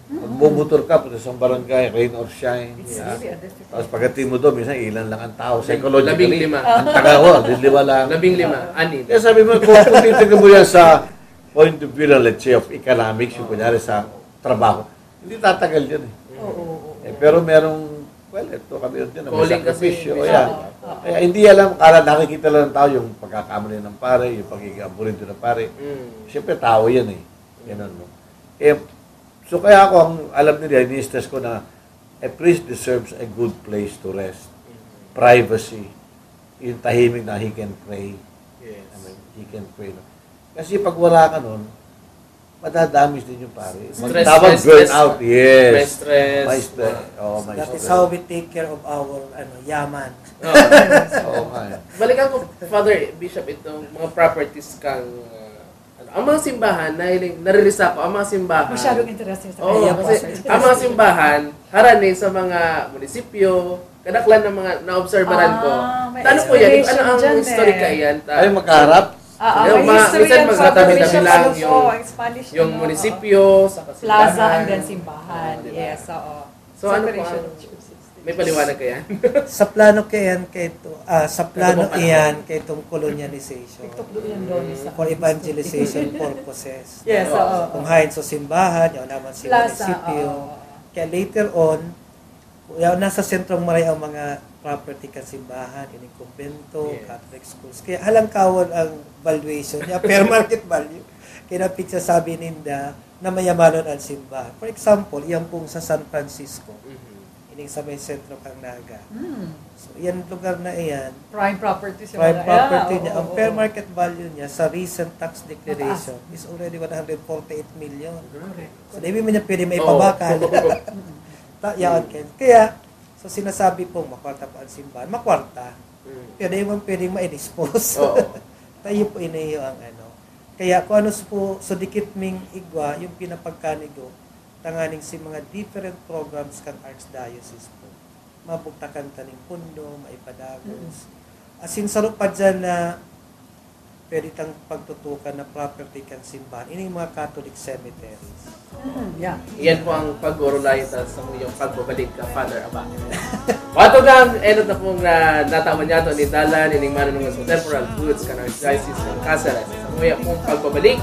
Magbumotor ka sa isang barangay, rain or shine. It's Yeah. really a difficult. Tapos pagdating mo doon, minsan ilan lang ang tao. Psychologically, 15. ang taga, 5 lang. 15. Kaya sabi mo, kung titignan mo yan sa point of view, let's say, of economics, yung kunyari sa trabaho, hindi tatagal yan Oo. pero merong, well, ito kami yun, may Calling kasi. sakripisyo. Yan. Kaya hindi alam, nakikita lang ng tao yung pagkakamali ng pare, yung pagiging aburito ng pare. Siyempre, tao yan Ganun, no? Eh, so kaya ako, ang alam nila, ini-stress ko na a priest deserves a good place to rest. Privacy. Yung tahimik na he can pray. Yes. I mean, he can pray. No? Kasi pag wala ka nun, madadamis din yung pare. Stress, Tawag stress, burn stress. out. Yes. May stress. May stress. Oh, may That is stress. how we take care of our yaman. Oo nga. Balikan ko, Father Bishop, itong mga properties kang ang mga simbahan, naririsa ko, ang mga simbahan. Masyadong interesting sa Oo, kanya po. kasi ang mga simbahan, harani sa mga munisipyo, kadaklan ng mga naobserbaran ko. May Ano po yan? Ano ang dyan history eh. kayan? Ay, magkaharap. Yung May mga- history minsan yan, Father magkatabi-tabi Bishop, lang ano yung- po, Spanish, Yung ano, munisipyo, sa oo. kasimbahan. Plaza and then simbahan. Oo, diba? Yes, oo. So, ano po Separation ang- of churches. May paliwanag kayan? Sa plano kayan sa plano Ano po, iyan kay itong colonialization TikTok doon yan doon sa for evangelization purposes. Yes, oo. Kung hain sa simbahan, yun naman si Plaza, munisipyo. oo. Kaya later on, nasa sentrong maray ang mga property ka simbahan, yung kumbento, Yes. Catholic schools. Kaya halangkawan ang valuation niya, fair market value. Kaya napitsa sabi ninda na mayamanon ang simbahan. For example, yan pong sa San Francisco, ining sa may sentro kang Naga. So, yan lugar na iyan, Prime properties yung prime mga- property yeah, niya, oo, ang oo. fair market value niya sa recent tax declaration is already 148 million. So, hindi mo niya pwede may pabakal. Yan, kaya, so sinasabi pong makwarta pa ang simbahan, makwarta. Pero hindi mo pwedeng ma-dispose. Oo. Tayo po inayo ang ano. Kaya kung ano po, so dikit ming igwa, yung pinapagkanigo, tanganing si mga different programs kang Archdiocese po. Mabugtakan taning pundo, maipadagos. Asin sarap pa dyan na pwede tang pagtutukan na property kang simbahan. Ini yung mga Catholic cemeteries. Yeah. Yan po ang pag-urulay sa iyong pagbabalik ka, Father Aba. Wato gang, enot na pong natawan niya ito ni Dalan, ining manunungan sa temporal goods ka ng Diocese ng Cáceres. Sa muya pong pagbabalik,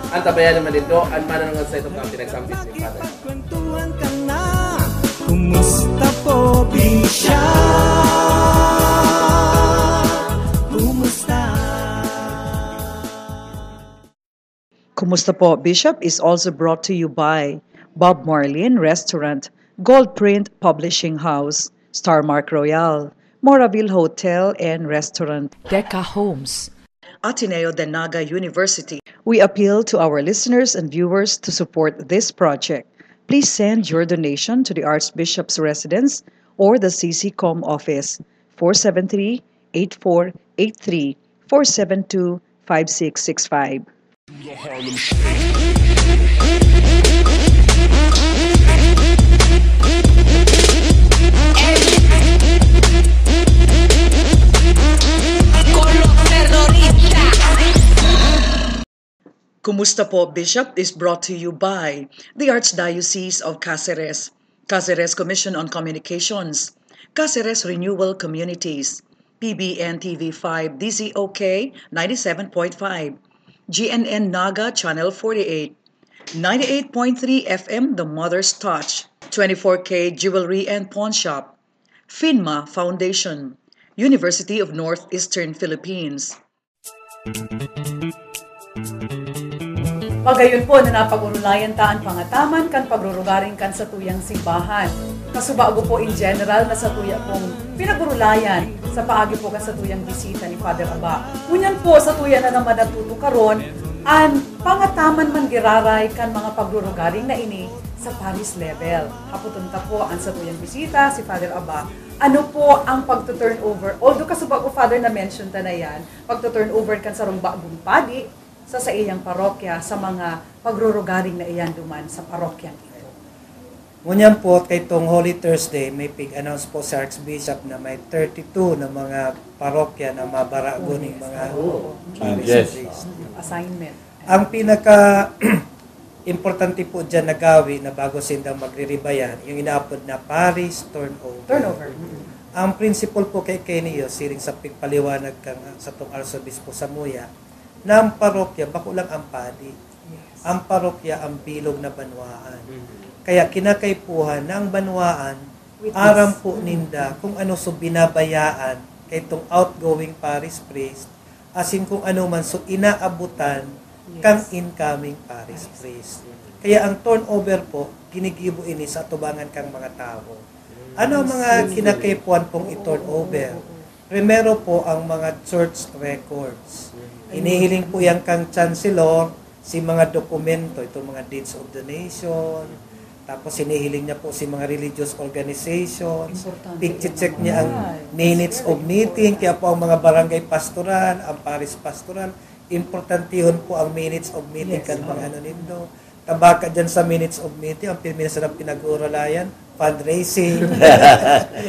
ang tabayan naman dito, ang manunungan sa itong kang pinagsambit ni Father. Kwentuhan ka na. Kumusta po, Bisha? Kumusta? Kumusta po, Bishop is also brought to you by Bob Marlin Restaurant, Goldprint Publishing House, Starmark Royal, Moraville Hotel and Restaurant, Decca Homes, Ateneo de Naga University. We appeal to our listeners and viewers to support this project. Please send your donation to the Archbishop's residence or the CCCOM office, 473-8483, 472-5665. Kumusta po, Bishop is brought to you by the Archdiocese of Cáceres, Cáceres Commission on Communications, Cáceres Renewal Communities, PBN TV5 DZOK 97.5, GNN Naga Channel 48, 98.3 FM The Mother's Touch, 24K Jewelry and Pawn Shop, FINMA Foundation, University of Northeastern Philippines. Pagayon po na napag-urulayan taan pangataman kan pagrurugaring kan sa tuyang simbahan. Kasubago po in general na sa tuya pong pinag-urulayan sa paagi po kan sa tuyang bisita ni Father Aba. Ngunyan po sa tuya na naman natuto karon an pangataman man giraray kan mga pagrurugaring na ini sa Paris level. Haputunta po ang sa tuyang bisita si Father Aba. Ano po ang pagto-turn over? Although kasubago Father na mention ta na yan, pagto-turn over kan sa bagong padi sa iyang parokya sa mga pagrurugaring na iyan duman sa parokyang ito. Ngunyan po, kay itong Holy Thursday, may pig-announce po sa Archbishop na may 32 na mga parokya na mabarago ng mga parish Yes. priest. Assignment. Ang pinaka importante po dyan na gawin na bago sindang magriribayan, yung inaapod na parish turnover. Turnover. Ang principle po kay Kenio, siring sa pagpaliwanag kang sa itong Arsobispo Samuya, na ang parokya, bako lang ang padi. Ang parokya, ang bilog na banwaan. Kaya kinakaipuhan na ang banwaan, aram po ninda kung ano so binabayaan kay itong outgoing parish priest, asin kung ano man so inaabutan kang incoming parish priest. Kaya ang turnover po, ginigibo ini sa tubangan kang mga tao. Ano ang mga kinakaipuan pong i-turnover? Primero po ang mga church records. Inihiling po yan kang chancellor, si mga dokumento, itong mga deeds of donation, tapos hinihiling niya po si mga religious organizations, Importante picture-check yan niya ang naman. minutes of meeting, kaya po ang mga barangay pastoral, ang parish pastoral, importante yun po ang minutes of meeting kan mga ano nindo. Tabaka dyan sa minutes of meeting, ang minsan ng pinag-uuralayan, fundraising.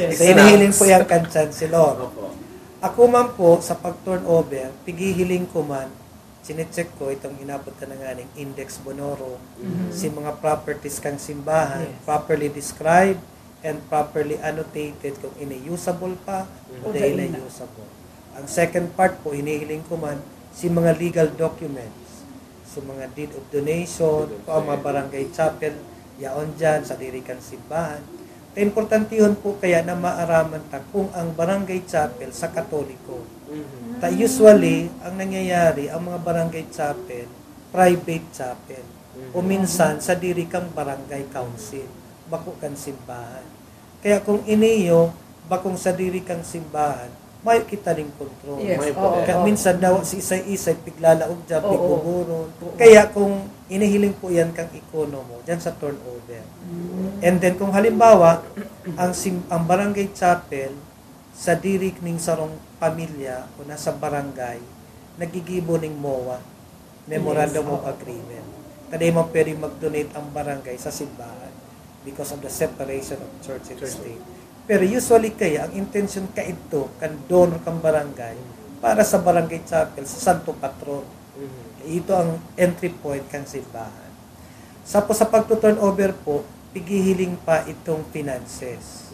So, hinihiling po yan kan chancellor. Opo. Ako man po, sa pag-turnover, pigihiling ko man, sinecheck ko itong inabot na nga ng index bonoro, si mga properties kang simbahan, properly described and properly annotated kung ina-usable pa o dahil na-usable. Ang second part po, hinihiling ko man, si mga legal documents, si mga deed of donation, o ang mga barangay chapel, yaon dyan, sa dirikan simbahan. Importante yun po kaya na maaraman ta kung ang barangay chapel sa Katoliko. Ta usually, ang nangyayari, ang mga barangay chapel, private chapel. O minsan, sa dirikang barangay council, bako kan simbahan. Kaya kung iniyo, bakong sa dirikang simbahan, may kita ring control. Yes, May oo, poder. oo. Minsan daw si isay-isay, piglalaog dyan, Oo. piguguron. Kaya kung inihiling po yan kang ekonomo, dyan sa turnover. And then kung halimbawa, ang barangay chapel, sa dirik ning sarong pamilya o nasa barangay, nagigibo ning MOA, Memorandum of Agreement. Kada mo pwede mag-donate ang barangay sa simbahan because of the separation of church and state. Pero usually kaya, ang intention ka ito, kan donor kang barangay, para sa barangay chapel, sa Santo Patron. Ito ang entry point kang simbahan. Sa pagtuturnover po, pigihiling pa itong finances.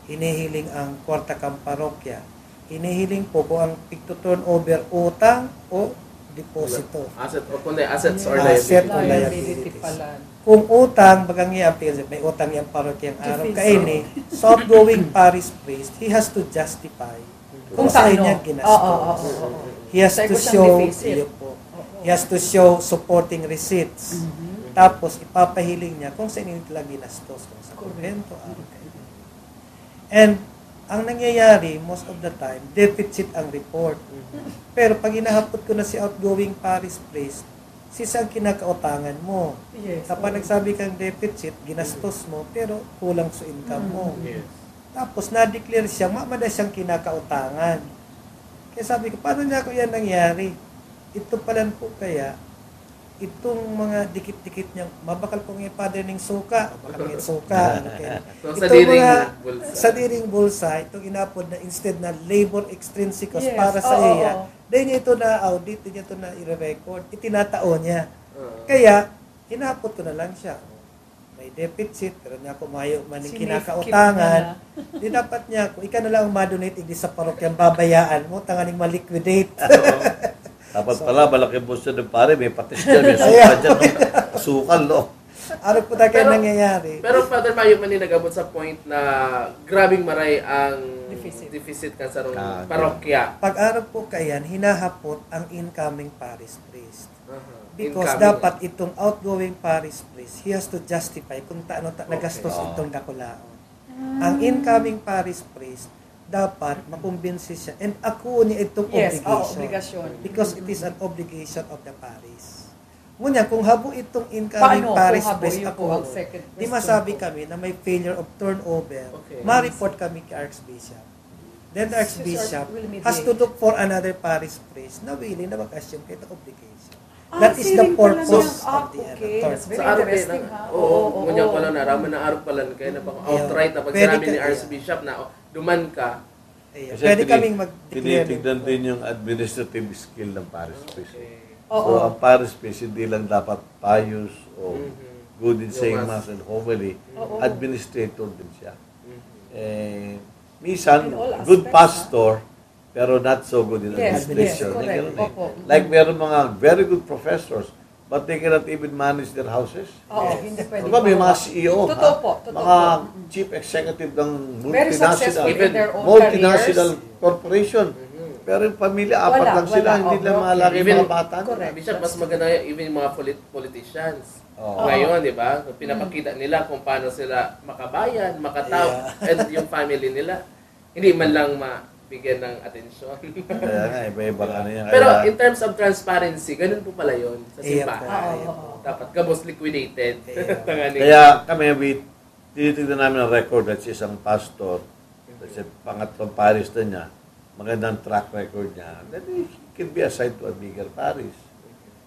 Hinihiling ang kwarta kang parokya. Hinihiling po kung ang pagtuturnover utang o deposito. Asset o kundi assets or Asset liability. or Liability liabilities. pala. Kung utang, bagang iya, may utang yung parokyang araw Defeat. kaini, sa outgoing parish priest, he has to justify kung saan paano? niya ginastos. Oo. He has Sa to ikot siyang show, deficit. iyo po. He has to show supporting receipts. Tapos, ipapahiling niya kung saan niya talaga ginastos. Kung sa kumbento, araw kayo. And, ang nangyayari, most of the time, deficit ang report. Pero pag hinahapot ko na si outgoing parish priest, si saan kinakautangan mo? Yes. Kapag nagsabi kang deficit, ginastos mo, pero kulang sa income mo. Yes. Tapos, na-declare siya, mamada siyang kinakautangan. Kaya sabi ko, paano niya ko yan nangyari? Ito pala po kaya, itong mga dikit-dikit niyang, mabakal po ng father ng suka, mabakal ng suka. Okay. So, sa diring bulsa. Sa diring bulsa, itong inapod na instead na labor extrinsicus Yes, para sa oo, iya, oo. dahil niya ito na-audit, dahil niya ito na-record, itinataon niya. Oo. Kaya, hinapot ko na lang siya. May deficit, pero niya ako mayo man yung kinakautangan. Di dapat niya, kung ika na lang ma-donate, hindi sa parokyang babayaan mo, tanganing ma-liquidate. Dapat pala, malaki po siya ng pare, may patis dyan, may suka dyan, no? Sukal, no? Ano po na kaya Pero- nangyayari? Pero Father Mayo man nagabot sa point na grabing maray ang Deficit. ka sa Ah, parokya. Pag-araw po kayan, hinahapot ang incoming parish priest. Because Incoming. dapat itong outgoing parish priest, he has to justify kung nagastos Okay. itong dakulaon. Ang incoming parish priest, dapat makumbinsi siya. And ako ni itong Yes, obligation. obligasyon. Because it is an obligation of the parish. Ngunyan, kung habo itong incoming Paano parish kung habo priest yun po ako, ang second di question masabi po? kami na may failure of turnover, Okay. ma-report kami kay Archbishop. Then the Archbishop will mediate. has to look for another parish priest na willing na mag-assume kayo ng obligation. Ah, That is the siling pala purpose niyang- of the okay. That's very Sa araw kayo interesting, na, ha? oo, ngunyan oo. pala na, raman na araw pala kayo na pang Yeah. outright na pag Pwede sinabi ni ka- Archbishop na, oh, duman ka, Ayun. Kasi Pwede kaming mag-declare. tinitignan din yung administrative skill ng parish priest. Oo. So, ang parish priest, hindi lang dapat pious o good in Yung saying mass. mass and homily. Oo. Administrator din siya. Minsan, In all good aspects, pastor, pero not so good in Yes, administration. yes, May correct. ganun eh. Opo. Like, meron mga very good professors, but they cannot even manage their houses. Oo, hindi pwede. Diba, may mga pa. CEO, Totoo po, totoo mga po. chief executive ng Very successful multinational, in their own multinational corporation. Pero yung pamilya, apat Wala, lang sila, wala. hindi Oh, lang mga okay. laki Even- mga bata. Correct. Bishop, mas maganda yung even yung mga politicians. Oo. Ngayon, di ba? Pinapakita nila kung paano sila makabayan, makatao, and yung family nila. Hindi man lang mabigyan ng atensyon. Kaya nga, iba-iba ano yan. Pero Kaya- in terms of transparency, ganun po pala yun sa Iya po. simbahan. Oo, oo. Dapat gabos liquidated. Iya. Kaya kami, tinitignan namin ang record at si isang pastor, kasi pangatlong parish na niya, magandang track record niya, then he can be assigned to a bigger parish.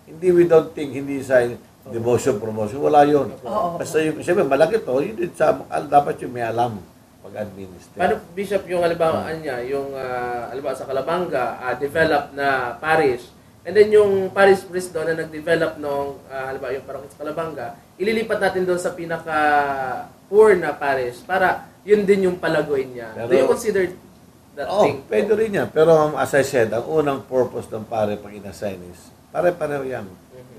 Hindi we don't think, hindi sa devotion, promotion, wala yun. Oo. Basta yung, siyempre, malaki to, yun din dapat yung may alam pag-administer. Paano, Bishop, yung halimbawa niya, yung halimbawa sa Calabanga, develop na parish, and then yung parish priest doon na nag-develop nung halimbawa yung parang sa Calabanga, ililipat natin doon sa pinaka-poor na parish para yun din yung palagoy niya. Pero- Do you consider that Oo, thing? pwede rin yan. Pero as I said, ang unang purpose ng pare pag inassign is, pare-pareho yan.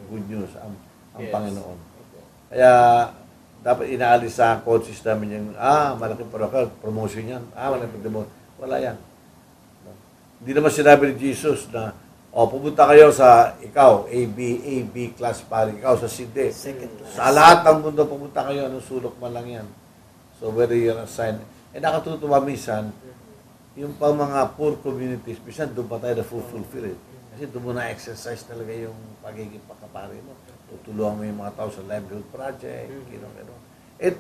Good news ang Yes. Panginoon. Kaya, dapat inaalis sa coaches namin yung, malaki parokal, promotion yan. Malaki promotion. Wala yan. No? Hindi naman sinabi ni Jesus na, pupunta kayo sa, ikaw, AB class pare, ikaw sa Sinde. Second class. Sa lahat ng mundo, pupunta kayo, anong sulok man lang yan. So, whether you're assigned. Nakatutuwa minsan, yung pang mga poor communities, minsan doon pa tayo na-fulfill it. Kasi doon mo na-exercise talaga yung pagiging pakapare mo. Tutulungan mo yung mga tao sa livelihood project,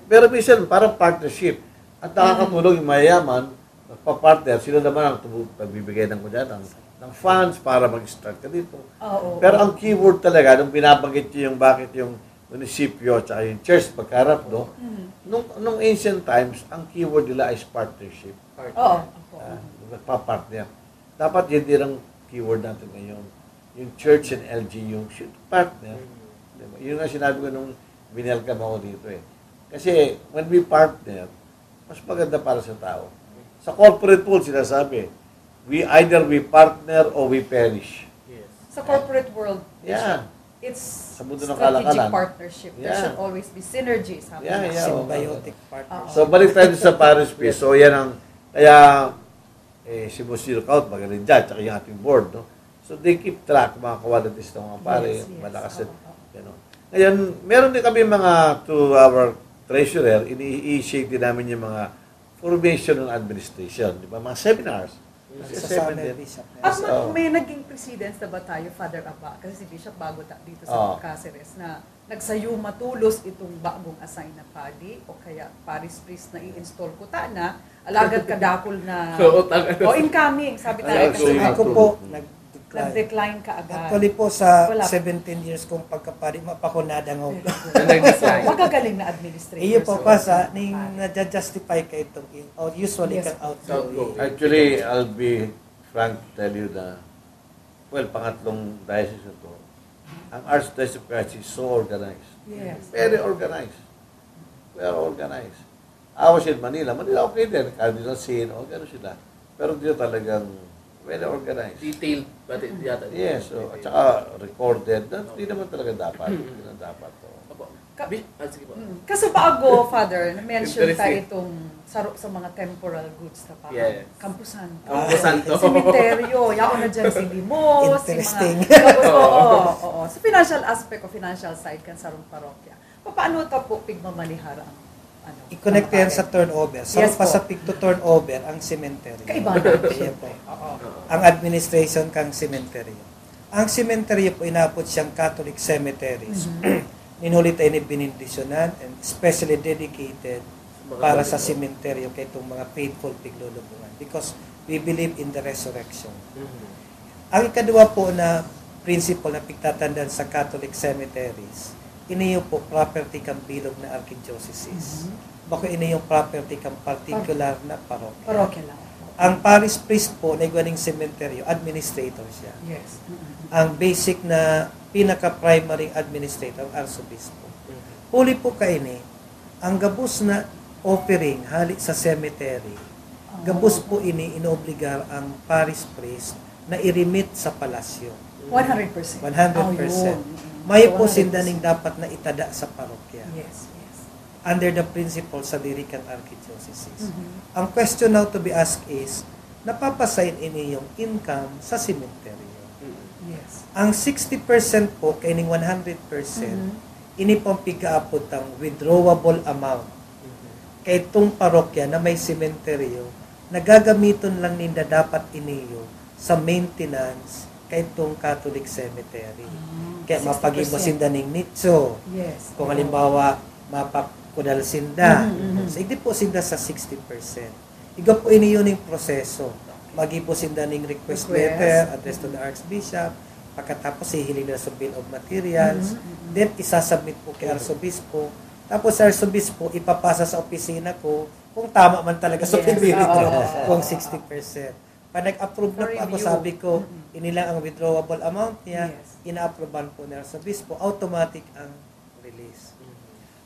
pero minsan, parang partnership. At nakakatulong yung mayayaman, nagpa-partner, sila naman ang pagbibigay ng funds para mag-start ka dito. Oo. Pero ang keyword talaga, nung binabanggit nyo yung bakit yung munisipyo at yung church pagkarap, no? Nung ancient times, ang keyword nila is partnership. Oo. Nagpa-partner. Dapat yun din ang keyword natin ngayon. Yung church and LGU should partner. Diba? Yun nga sinabi ko nung binelcome ako dito eh. Kasi when we partner, mas maganda para sa tao. Sa corporate pool, sinasabi, either we partner or we perish. Yes. Sa corporate world, Yeah. it's Sa mundo ng strategic kalakalan. partnership. There Yeah. should always be synergies happening. Yeah. Symbiotic partnership. So, balik tayo sa parish peace. So, yan ang, kaya, si Monsieur Kaut, magaling dyan, tsaka yung ating board, no? So, they keep track, mga qualities ng mga pare, Yes, yes. malakas at, Oo. Ngayon, meron din kami mga, to our treasurer, ini-shake din namin yung mga formation ng administration, di ba? Mga seminars. Kasi Sa seminar Summer din. Bishop. At may naging precedence na ba tayo, Father Aba? Kasi si Bishop bago dito sa Cáceres na nagsayo matulos itong bagong assign na padi o kaya parish priest na i-install ko ta na alagad kadakol na Oo, talaga. o incoming, sabi tayo Ay, kasi so Ako po, nag-decline. nag-decline ka agad. Actually po, sa Wala. 17 years kong pagkapari, mapakunada nga ako. Nag-decline. Magagaling na administrator. Iyo po so, pa sa, ning na-justify ka itong usually Yes. kang Outgo. outgo. Actually, I'll be frank to tell you na, pangatlong diocese na to, ang Archdiocese of Christ is so organized. Yes. Very organized. Very organized. I was in Manila. Manila okay din. Cardinal Sin, gano'n sila. Pero dito talagang very organized. Detailed, but it yata. Yes. So, at saka recorded. Hindi naman talaga dapat. Hindi na dapat to. Opo. Ka- Sige po. Kasi bago, Father, na-mention tayo Interesting. itong sa mga temporal goods na pa. Yes. Camposan. Camposanto. Cemeteryo. Yao na dyan si Limos. Interesting. Oo. Sa financial aspect o financial side kan sa rong parokya. Paano ito po pigmamanihara ang I-connect yan sa turnover. Sa Yes po. pasapig to turnover ang cemetery. Kaiba na. Iya po. Ang administration kang cemetery. Ang cemetery po inapot siyang Catholic cemeteries. Ninulit ay ni binindisyonan and specially dedicated para sa cemetery kay itong mga faithful piglulubungan because we believe in the resurrection. Ang ikadua po na principle na pigtatandaan sa Catholic cemeteries, ini yung po property kang bilog na archdiocese. Bako ini yung property kang particular na parokya. Parokya lang. Ang parish priest po na igwaning cemetery, administrator siya. Yes. Ang basic na pinaka-primary administrator, arsobispo. Huli po kaini, ang gabos na offering hali sa cemetery, gabos po ini inoobligar ang parish priest na i-remit sa palasyo. 100%. 100%. May po sindaning dapat na itada sa parokya. Yes. Under the principle sa lirikang archdiocese. Ang question now to be asked is, napapasign ini yung income sa cemetery. Yes. Ang 60% po, kaining 100%, ini pong pigaapod ang withdrawable amount. Kay itong parokya na may sementeryo, nagagamiton lang ninda dapat iniyo sa maintenance kay itong Catholic cemetery. Kaya 60%. mapag-ibosinda ning nicho. Yes. Kung halimbawa, mapakudal sinda. So, hindi po sinda sa 60%. Iga po ini yun yung proseso. Mag-ipo sinda ning request letter, address to the Archbishop, pagkatapos hihiling na sa bill of materials, then isasubmit po kay Arsobispo, tapos sa Arsobispo, ipapasa sa opisina ko kung tama man talaga sa withdraw, kung 60%. Pag nag-approve na po ako, sabi ko, inilang ang withdrawable amount niya, ina-approvean po ng Arsobispo, automatic ang release.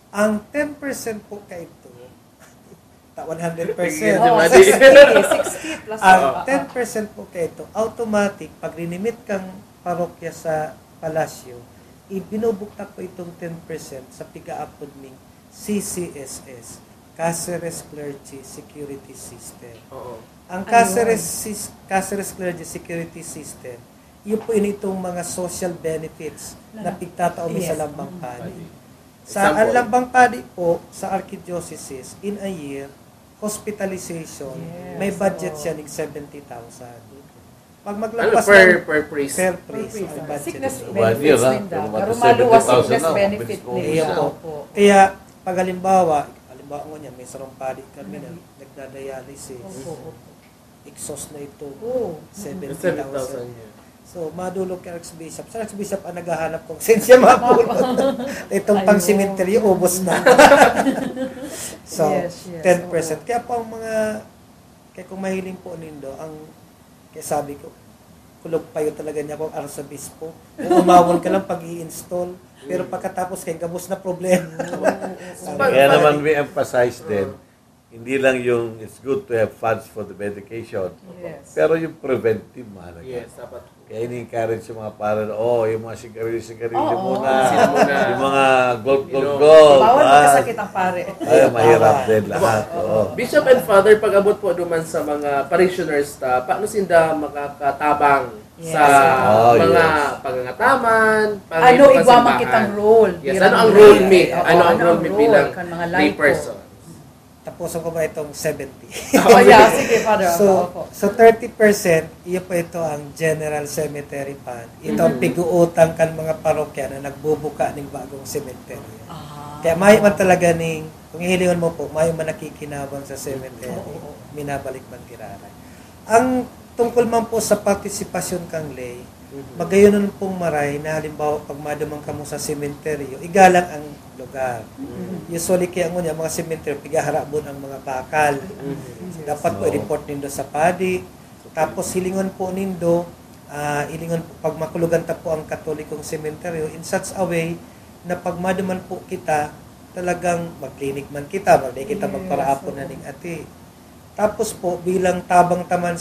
Ang 10% po kay ito, 100%. Oh, 60 plus. Ang 10% po kay ito, automatic, pag rinimit kang parokya sa palasyo, ibinubukta po itong 10% sa piga-apod ng CCSS, Caceres Clergy Security System. Ang Caceres Clergy Security System, yun po itong mga social benefits na pigtataomi sa Lambang Padi. Sa Lambang Padi po, sa Archdiocese, in a year, hospitalization, may budget siya ng 70,000. Pag maglapas per priest? Per priest. Ang budget Sickness niya. benefits din daw. Pero maluwas sickness benefit Iya nila. po. Kaya, pag halimbawa mo niya, may sarong padi kami na nagda-dialysis. Exhaust na ito. 70,000. So, madulog kay Archbishop. Sa Archbishop ang naghahanap kung sensya mapulot. Itong pang-cemetery, ubos na. So, 10%. Kaya po ang mga, kaya kung mahiling po nindo, kaya sabi ko, kulog payo talaga niya kung Arsobispo. Umawon ka lang pag i-install. Pero pagkatapos kay gabos na problema. Kaya naman we emphasize din, hindi lang yung it's good to have funds for the medication, pero yung preventive mahalaga. Yes, dapat. Kaya ini-encourage yung mga parang, yung mga sigarilyo muna, yung mga gold. Bawal magkasakit ang pare. Ay, mahirap din lahat. Bishop and Father, pag-abot po duman sa mga parishioners, paano sinda makakatabang sa mga pangangataman, Ano igwamang kitang role? Yes, ano ang role me? Ano ang role me bilang lay person? Tapusin ko ba itong 70? Sige, Father. So 30%, iyo po ito ang General Cemetery Fund. Ito ang piguutang kan mga parokya na nagbubuka ng bagong cemetery. Kaya may man talaga kung ihilingon mo po, may man nakikinabang sa cemetery, minabalik man kiraray. Ang tungkol man po sa partisipasyon kang lay, magayon pong maray na halimbawa pag madumang kamo sa sementeryo, igalang ang lugar. Usually kaya mo niya, mga sementeryo, pigaharabon ang mga bakal. So, dapat po i-report nindo sa padi. Tapos hilingon po nindo, pag makulugan ta po ang katolikong sementeryo, in such a way na pag maduman po kita, talagang mag-clinic man kita, kita magparaapon na ning ati. Tapos po, bilang tabang taman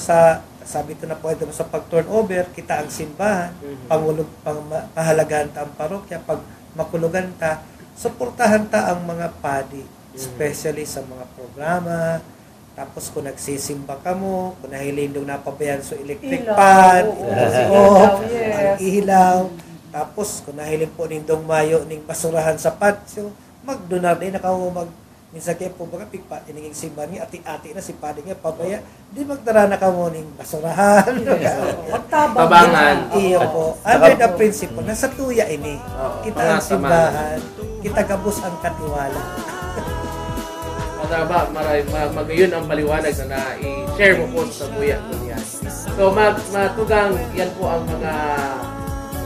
sabi ko na po ito sa pag-turnover, kita ang simbahan, pahalagaan ta ang parokya, pag makulugan ta, suportahan ta ang mga padi, especially sa mga programa. Tapos kung nagsisimba ka mo, kung nahilindong napabayan sa electric pan, ang ilaw. Tapos kung nahiling po nindong mayo ning basurahan sa patio, magdonar din minsan kaya po baga pigpa iniging simbahan niya ati-ati na si padi nga pabaya di magdara na ka mo ning basurahan. Tabangan. Iyo po. Under the principle na sa tuya ini. Kita ang simbahan, kita gabos ang katiwala. Magayon ang paliwanag na i-share mo po sa buya ko niyan. So matugang yan po ang mga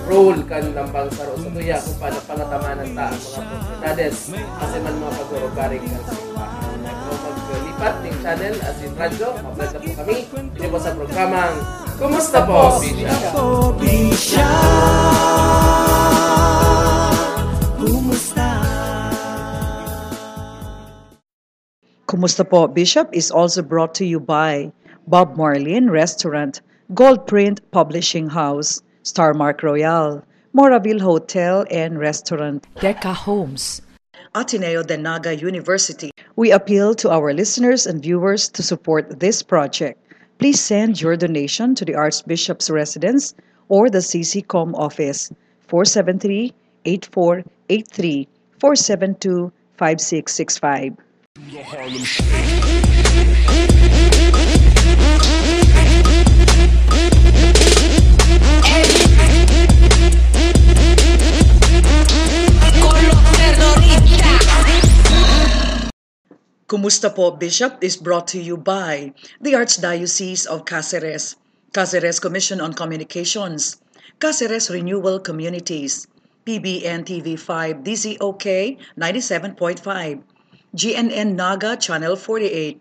role kan lambang saro sa tuya kung paano pangatamanan ta ang mga propriedades kasi man mga pag-urogaring kan simbahan. Maglipat ng channel as in radyo, mablog na po kami dito po sa programang Kumusta po, Bisha? Kumusta po, Bishop is also brought to you by Bob Marlin Restaurant, Goldprint Publishing House, Starmark Royal, Moraville Hotel and Restaurant, Decca Homes, Ateneo de Naga University. We appeal to our listeners and viewers to support this project. Please send your donation to the Archbishop's residence or the CCCOM office 473-8483 472-5665. Kumusta po, Bishop is brought to you by the Archdiocese of Cáceres, Cáceres Commission on Communications, Cáceres Renewal Communities, PBN TV5 DZOK 97.5, GNN Naga Channel 48,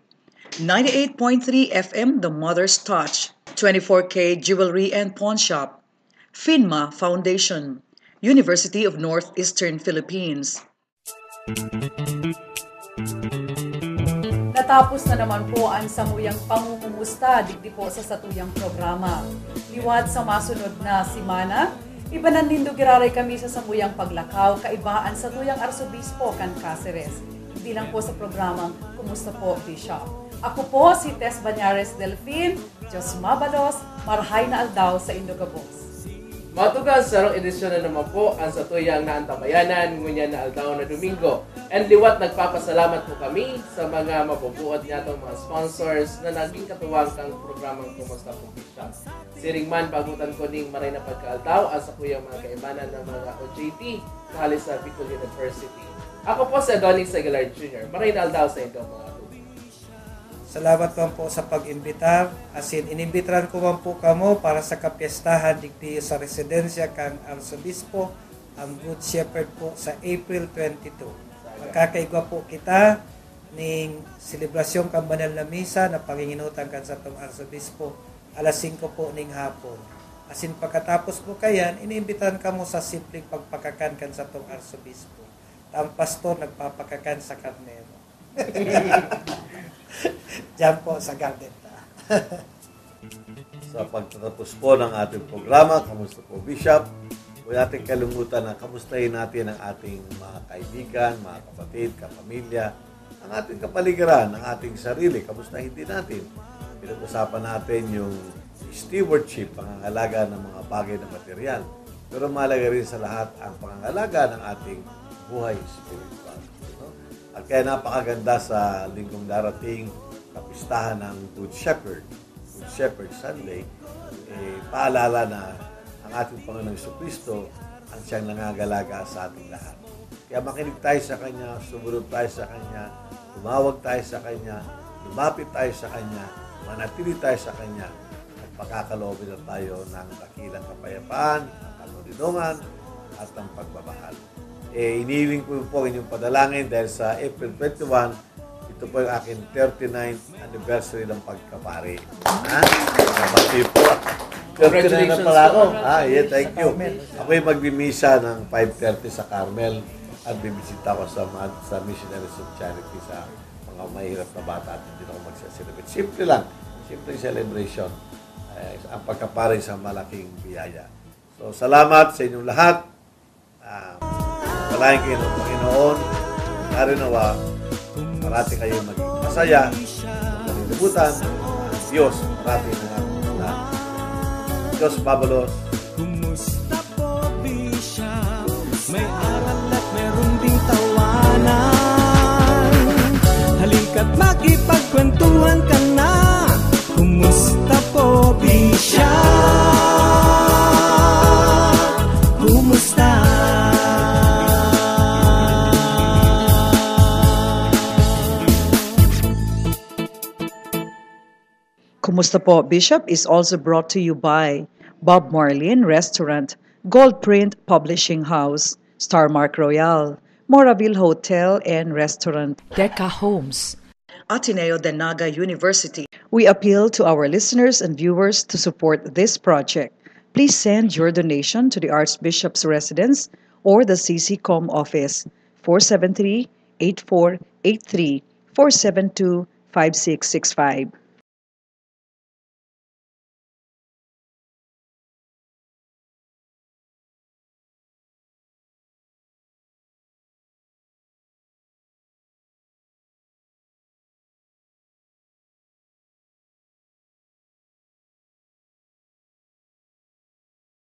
98.3 FM The Mother's Touch, 24K Jewelry and Pawn Shop, FINMA Foundation, University of Northeastern Philippines. Natapos na naman po ang samuyang pangungumusta digdi po sa satuyang programa. Liwat sa masunod na simana, ibanan nindo giraray kami sa samuyang paglakaw kaibaan sa tuyang arsobispo kan Cáceres. Hindi lang po sa programang Kumusta po, Bishop. Ako po si Tess Banyares Delfin, Diyos mabalos, marhay na aldaw sa Indogabos. Matugas sarong edisyon na naman po ang satuyang naantabayanan ngunyan na aldaw na Domingo. And liwat nagpapasalamat po kami sa mga mabubuot niya itong mga sponsors na naging katuwang kang programang Kumusta po, Bishop. Siringman, pagutan ko ning maray na pagkaaldaw ang sa kuyang mga kaimanan ng mga OJT na halis sa Bicol University. Ako po si Adonis Aguilar Jr. Maray na aldaw sa inyo mga Salamat man po sa pag-imbitar. Asin, inimbitaran ko man po kamo para sa kapiestahan digdi sa residensya kang Arsobispo, ang Good Shepherd po sa April 22. Magkakaigwa po kita ning selebrasyon kang banal na misa na panginginutan kan sa tong Arsobispo alas 5 po ning hapon. Asin pagkatapos po kayan, inimbitaran kamo sa simpleng pagpakakan kan sa tong Arsobispo. Ang pastor nagpapakakan sa karnero. Diyan po sa garden. Sa pagtatapos po ng ating programa, Kamusta po, Bishop? Huwag natin kalimutan na kamustahin natin ang ating mga kaibigan, mga kapatid, kapamilya, ang ating kapaligiran, ang ating sarili. Kamustahin din natin. Pinag-usapan natin yung stewardship, pangangalaga ng mga bagay na material. Pero mahalaga rin sa lahat ang pangangalaga ng ating buhay spiritual. At kaya napakaganda sa linggong darating kapistahan ng Good Shepherd Sunday, paalala na ang ating Panginoong Jesucristo ang siyang nangangalaga sa ating lahat. Kaya makinig tayo sa Kanya, sumunod tayo sa Kanya, tumawag tayo sa Kanya, lumapit tayo sa Kanya, manatili tayo sa Kanya, at pagkakaloobin na tayo ng dakilang kapayapaan, ng kanuninungan, at ng pagmamahal. Inihiling ko po inyong padalangin dahil sa April 21, ito po yung aking 39th anniversary ng pagkapari. Nabati po. 39 na pala ako. Yeah, thank you. Ako yung magbimisa ng 5:30 sa Carmel at bibisita ko sa Missionaries of Charity sa mga mahirap na bata at hindi ako magsaselebrate. Simple lang. Simple celebration. Ang pagkapari sa malaking biyaya. So, salamat sa inyong lahat. Palahin kayo ng Panginoon. Narinawa, marati kayo maging masaya. Malilibutan. Diyos, marati na nga. Diyos, mabalos. Kumusta po, Bishop? May aral at meron ding tawanan. Halika't makipagkwentuhan ka na. Kumusta po, Bishop? Kumusta? Kumusta po, Bishop is also brought to you by Bob Marlin Restaurant, Goldprint Publishing House, Starmark Royal, Moraville Hotel and Restaurant, Deca Homes, Ateneo de Naga University. We appeal to our listeners and viewers to support this project. Please send your donation to the Archbishop's residence or the CCCOM office 473-8483 472-5665.